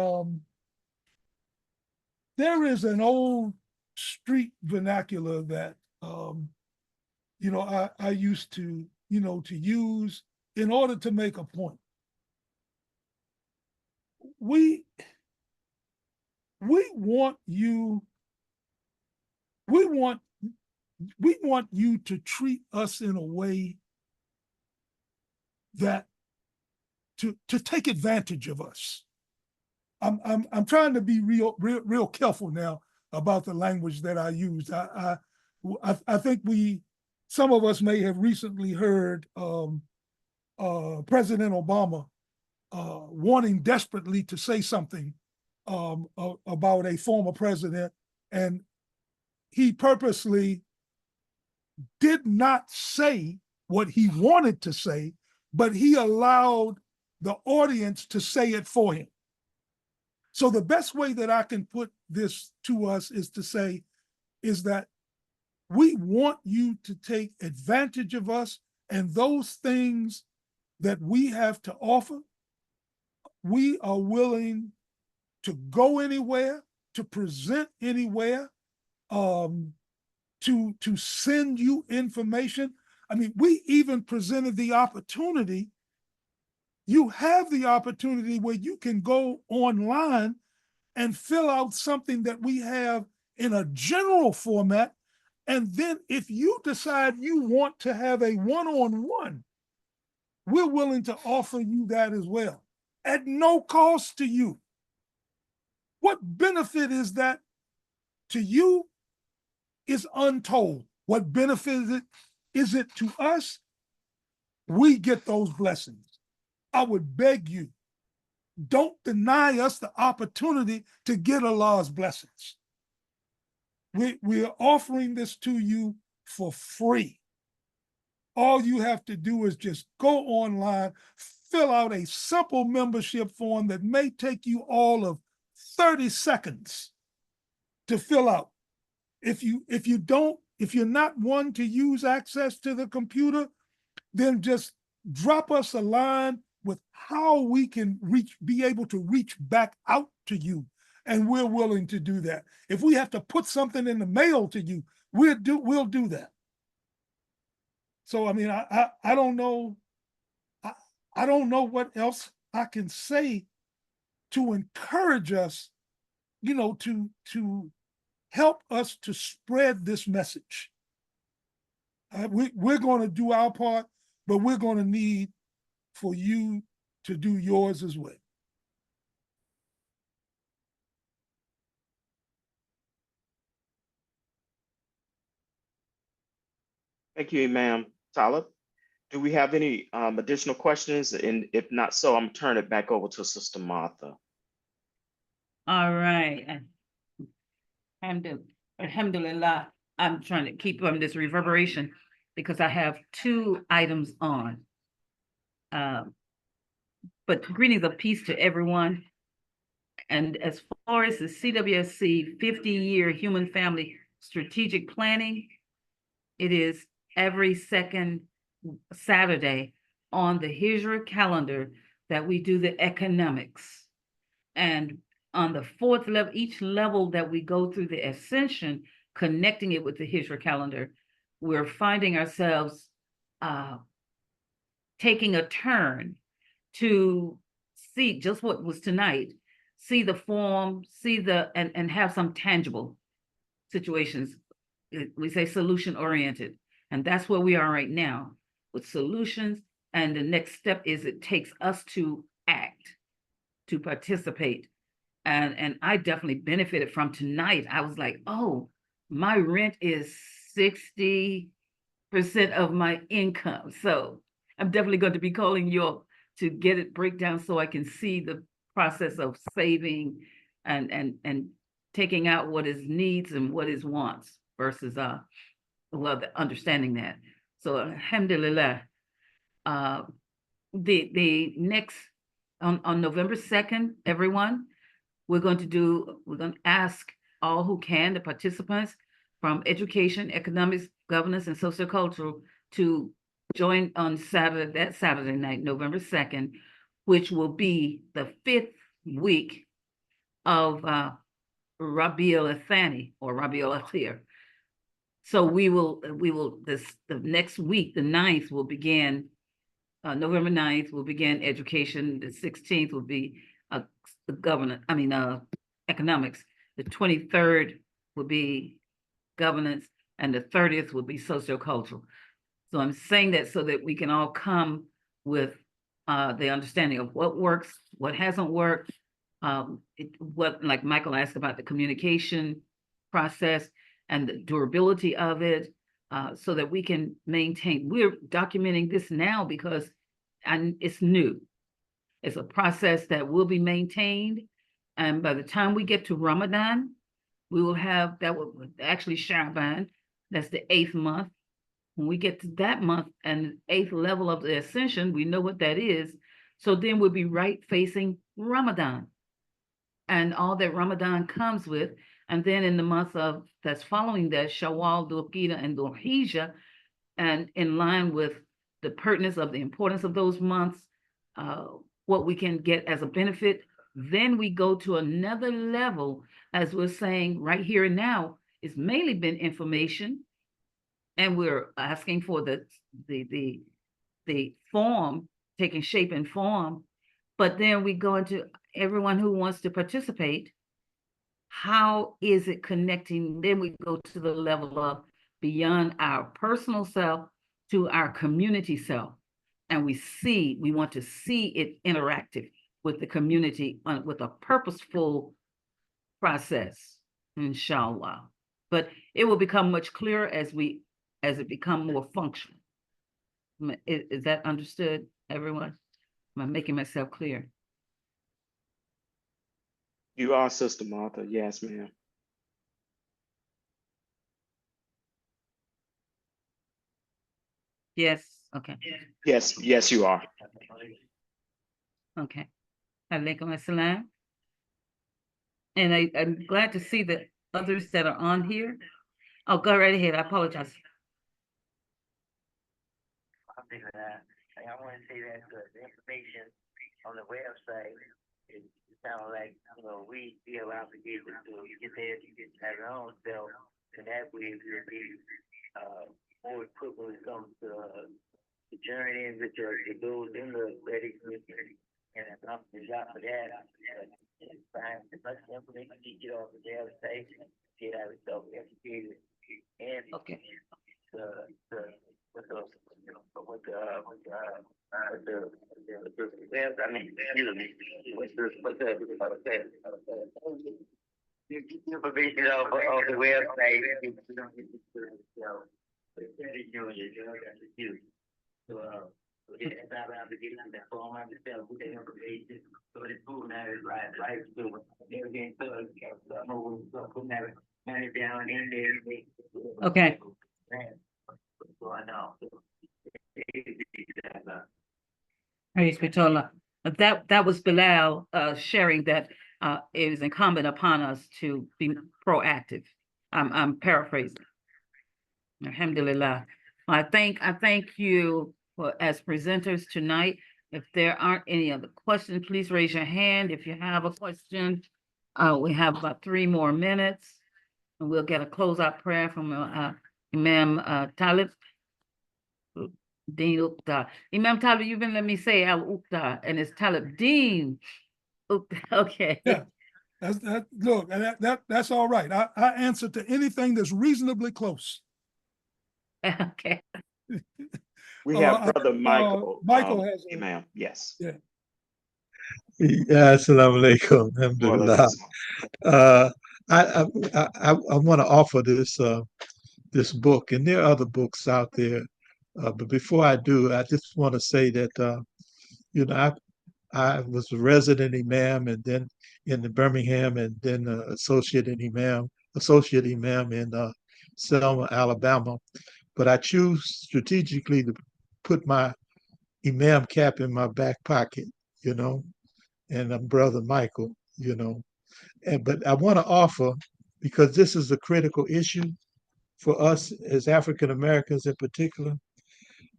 Speaker 3: old street vernacular that I used to to use in order to make a point. We want you to treat us in a way that to take advantage of us. I'm trying to be real careful now about the language that I use. I think we some of us may have recently heard President Obama wanting desperately to say something about a former president, and he purposely did not say what he wanted to say, but he allowed the audience to say it for him. So the best way that I can put this to us is to say, is that we want you to take advantage of us, and those things that we have to offer, we are willing to go anywhere, to present anywhere, to send you information. I mean, we even presented the opportunity. You have the opportunity where you can go online and fill out something that we have in a general format. And then if you decide you want to have a one-on-one, we're willing to offer you that as well at no cost to you. What benefit is that to you is untold. What benefit is it to us? We get those blessings. I would beg you, don't deny us the opportunity to get Allah's blessings. We are offering this to you for free. All you have to do is just go online, fill out a simple membership form that may take you all of 30 seconds to fill out. If you're not one to use access to the computer, then just drop us a line with how we can be able to reach back out to you, and we're willing to do that. If we have to put something in the mail to you, we'll do that. So I mean, I don't know, I don't know what else I can say to encourage us, to help us to spread this message. We're going to do our part, but we're going to need for you to do yours as well.
Speaker 1: Thank you, Imam Talib. Do we have any additional questions? And if not so, I'm turning it back over to Sister Martha.
Speaker 2: All right. Alhamdulillah. I'm trying to keep on this reverberation because I have 2 items on. But greetings of peace to everyone. And as far as the CWSC 50-year Human Family Strategic Planning, it is every second Saturday on the Hijra calendar that we do the economics. And on the 4th level, each level that we go through the ascension, connecting it with the Hijra calendar, we're finding ourselves taking a turn to see just what was tonight, see the form, see and have some tangible situations. We say solution oriented, and that's where we are right now with solutions. And the next step is it takes us to act, to participate. And I definitely benefited from tonight. I was like, oh, my rent is 60% of my income. So I'm definitely going to be calling you all to get it breakdown so I can see the process of saving and taking out what is needs and what is wants versus understanding that. So alhamdulillah. The next on November 2nd, everyone, we're going to ask all who can, the participants from education, economics, governance, and sociocultural to join on that Saturday night, November 2nd, which will be the 5th week of Rabi al-Thani or Rabi al-Akhir. So the next week, the 9th will begin, November 9th will begin education. The 16th will be economics. The 23rd will be governance, and the 30th will be sociocultural. So I'm saying that so that we can all come with the understanding of what works, what hasn't worked, what, like Michael asked about the communication process and the durability of it, so that we can maintain. We're documenting this now because it's new. It's a process that will be maintained. And by the time we get to Ramadan, we will have, that will actually Shaban, that's the 8th month. When we get to that month and 8th level of the ascension, we know what that is. So then we'll be right facing Ramadan and all that Ramadan comes with. And then in the month of that's following that, Shawwal, Dhul Qa'dah, and Dhul Hijjah, and in line with the pertinence of the importance of those months, what we can get as a benefit, then we go to another level, as we're saying right here and now. It's mainly been information, and we're asking for the form taking shape and form, but then we go into everyone who wants to participate. How is it connecting? Then we go to the level of beyond our personal self to our community self. And we want to see it interactive with the community with a purposeful process, inshallah. But it will become much clearer as it becomes more functional. Is that understood, everyone? Am I making myself clear?
Speaker 1: You are, Sister Martha. Yes, ma'am.
Speaker 2: Yes. Okay.
Speaker 1: Yes, you are.
Speaker 2: Okay. Alaikum assalam. And I'm glad to see the others that are on here. Oh, go right ahead. I apologize.
Speaker 6: I want to say that the information on the website is sound like we be allowed to get it to get there, you get have your own self, and that way we'll be more equipped when it comes to the journey with the goals in the wedding, and I'm for that. Find as much information you get off the website, get out yourself educated, and
Speaker 2: Okay.
Speaker 6: Information of the website.
Speaker 2: Okay. Praise be to Allah. That was Bilal sharing that it is incumbent upon us to be proactive. I'm paraphrasing. Alhamdulillah. I thank you as presenters tonight. If there aren't any other questions, please raise your hand if you have a question. We have about 3 more minutes, and we'll get a closeout prayer from Imam Talib. Dean Uqta. Imam Talib, you've been letting me say Al Uqta, and it's Talib Dean Uqta. Okay.
Speaker 3: Yeah. Look, that's all right. I answer to anything that's reasonably close.
Speaker 2: Okay.
Speaker 1: We have Brother Michael.
Speaker 3: Michael has a,
Speaker 1: Imam. Yes.
Speaker 3: Yeah.
Speaker 4: Yeah, assalamu alaikum. Alhamdulillah. I want to offer this book, and there are other books out there. But before I do, I just want to say that I was a resident imam, and then in the Birmingham, and then associate imam in Selma, Alabama. But I choose strategically to put my imam cap in my back pocket, and Brother Michael, but I want to offer, because this is a critical issue for us as African Americans in particular.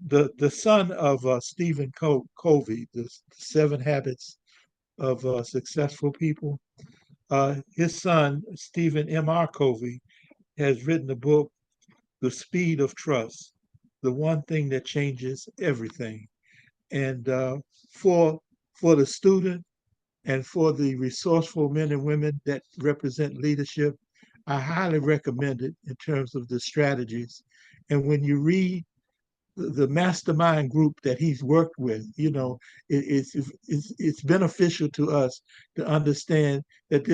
Speaker 4: The son of Stephen Covey, the 7 Habits of Successful People, his son, Stephen M.R. Covey, has written a book, The Speed of Trust, the one thing that changes everything. And for the student and for the resourceful men and women that represent leadership, I highly recommend it in terms of the strategies. And when you read the mastermind group that he's worked with, it's beneficial to us to understand that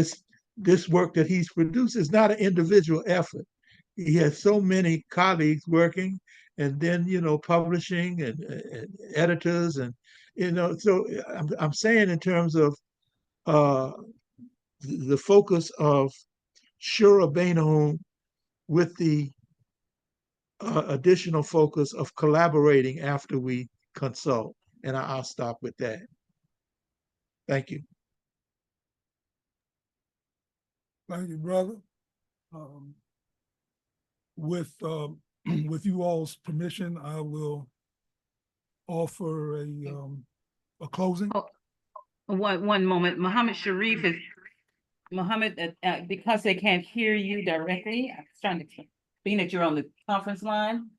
Speaker 4: this work that he's produced is not an individual effort. he has so many colleagues working, and then publishing and editors, and so I'm saying in terms of uh, the focus of Shura Bainahum with the additional focus of collaborating after we consult. And I'll stop with that. Thank you.
Speaker 3: Thank you, brother. With with you all's permission, I will offer a closing.
Speaker 2: Oh, one moment. Muhammad Sharif is Muhammad, because they can't hear you directly. I was trying to explain, being that you're on the conference line,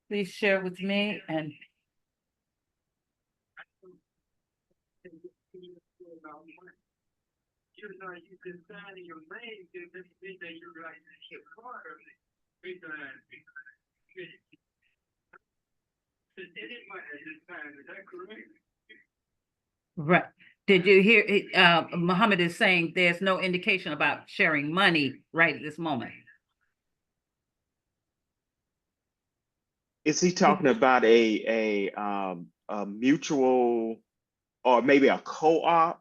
Speaker 2: please share with me and.
Speaker 6: You know, you can sign in your name, it doesn't mean that you're like a part of it. It didn't matter at this time, is that correct?
Speaker 2: Right. Did you hear it? Muhammad is saying there's no indication about sharing money right at this moment.
Speaker 1: Is he talking about a mutual or maybe a co-op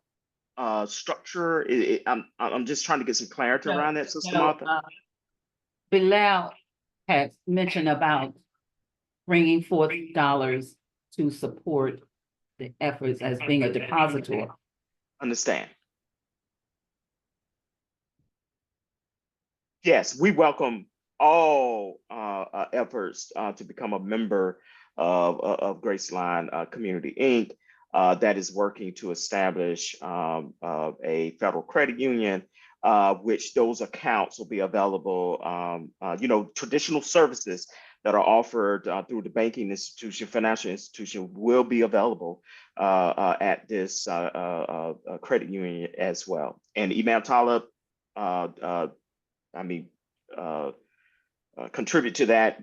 Speaker 1: structure? I'm just trying to get some clarity around that, Sister Martha.
Speaker 2: Bilal has mentioned about bringing forth dollars to support the efforts as being a depositor.
Speaker 1: Understand. Yes, we welcome all efforts to become a member of Graceline Community Inc. That is working to establish a federal credit union, which those accounts will be available. Traditional services that are offered through the banking institution, financial institution, will be available at this credit union as well. And Imam Talib, contribute to that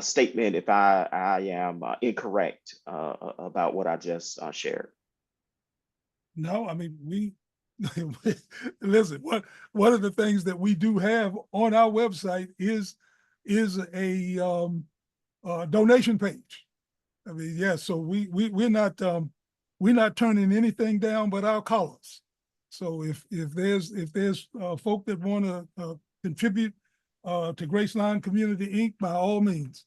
Speaker 1: statement if I am incorrect about what I just shared.
Speaker 3: No, I mean, we listen, one of the things that we do have on our website is a donation page. I mean, yeah, so we're not turning anything down but our colors. So if there's folk that want to contribute to Graceline Community Inc., by all means.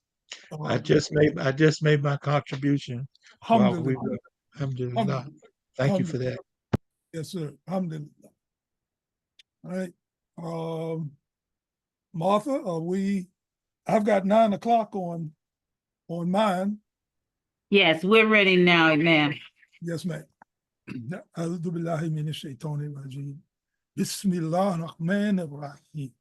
Speaker 4: I just made my contribution while we were. Alhamdulillah. Thank you for that.
Speaker 3: Yes, sir. Alhamdulillah. All right. Martha, I've got 9 o'clock on mine.
Speaker 2: Yes, we're ready now, ma'am.
Speaker 3: Yes, ma'am. أعوذ بالله من الشيطان الرجيم بسم الله الرحمن الرحيم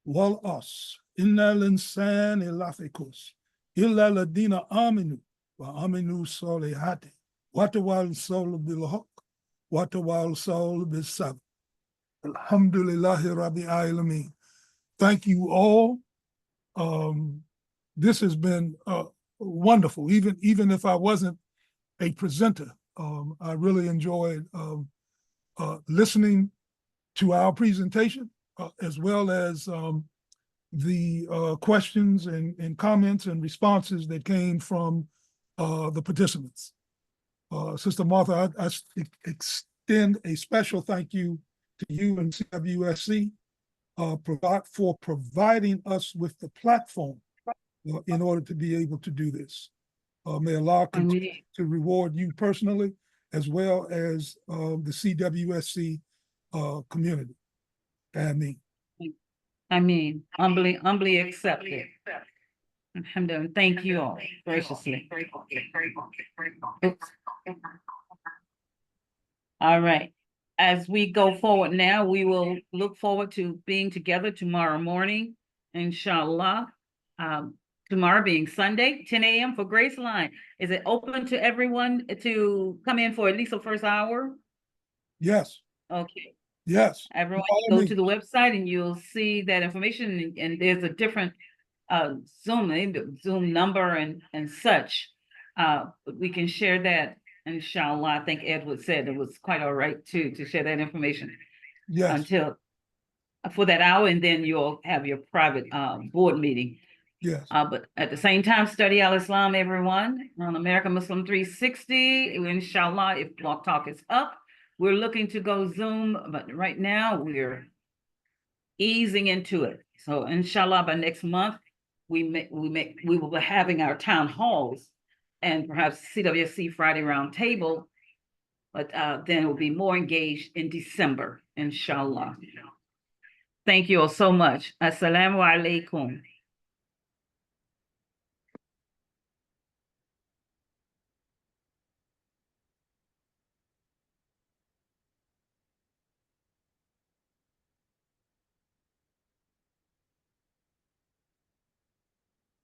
Speaker 3: والعصر إن الإنسان لفي خسر إلا الذين آمنوا وعملوا الصالحات وتواصوا بالحق وتواصوا بالصبر. Alhamdulillahi Rabbil Alameen. Thank you all. This has been wonderful. Even if I wasn't a presenter, I really enjoyed listening to our presentation, as well as the questions and comments and responses that came from the participants. Sister Martha, I extend a special thank you to you and CWSC for providing us with the platform in order to be able to do this. May Allah continue to reward you personally, as well as the CWSC community. Ameen.
Speaker 2: I mean, humbly accepted. Alhamdulillah. Thank you all graciously. Oops. All right. As we go forward now, we will look forward to being together tomorrow morning, inshallah. Tomorrow being Sunday, 10 a.m. for Graceline. Is it open to everyone to come in for at least the first hour?
Speaker 3: Yes.
Speaker 2: Okay.
Speaker 3: Yes.
Speaker 2: Everyone go to the website and you'll see that information, and there's a different Zoom number and such. We can share that, inshallah. I think Edward said it was quite all right to share that information.
Speaker 3: Yes.
Speaker 2: Until
Speaker 8: for that hour, and then you'll have your private board meeting.
Speaker 3: Yes.
Speaker 8: But at the same time, study al-Islam, everyone, on American Muslim 360. Inshallah, if Blog Talk is up, we're looking to go Zoom, but right now we're easing into it. So inshallah, by next month, we will be having our town halls and perhaps CWSC Friday round table, but then we'll be more engaged in December, inshallah. Thank you all so much. Assalamu alaikum.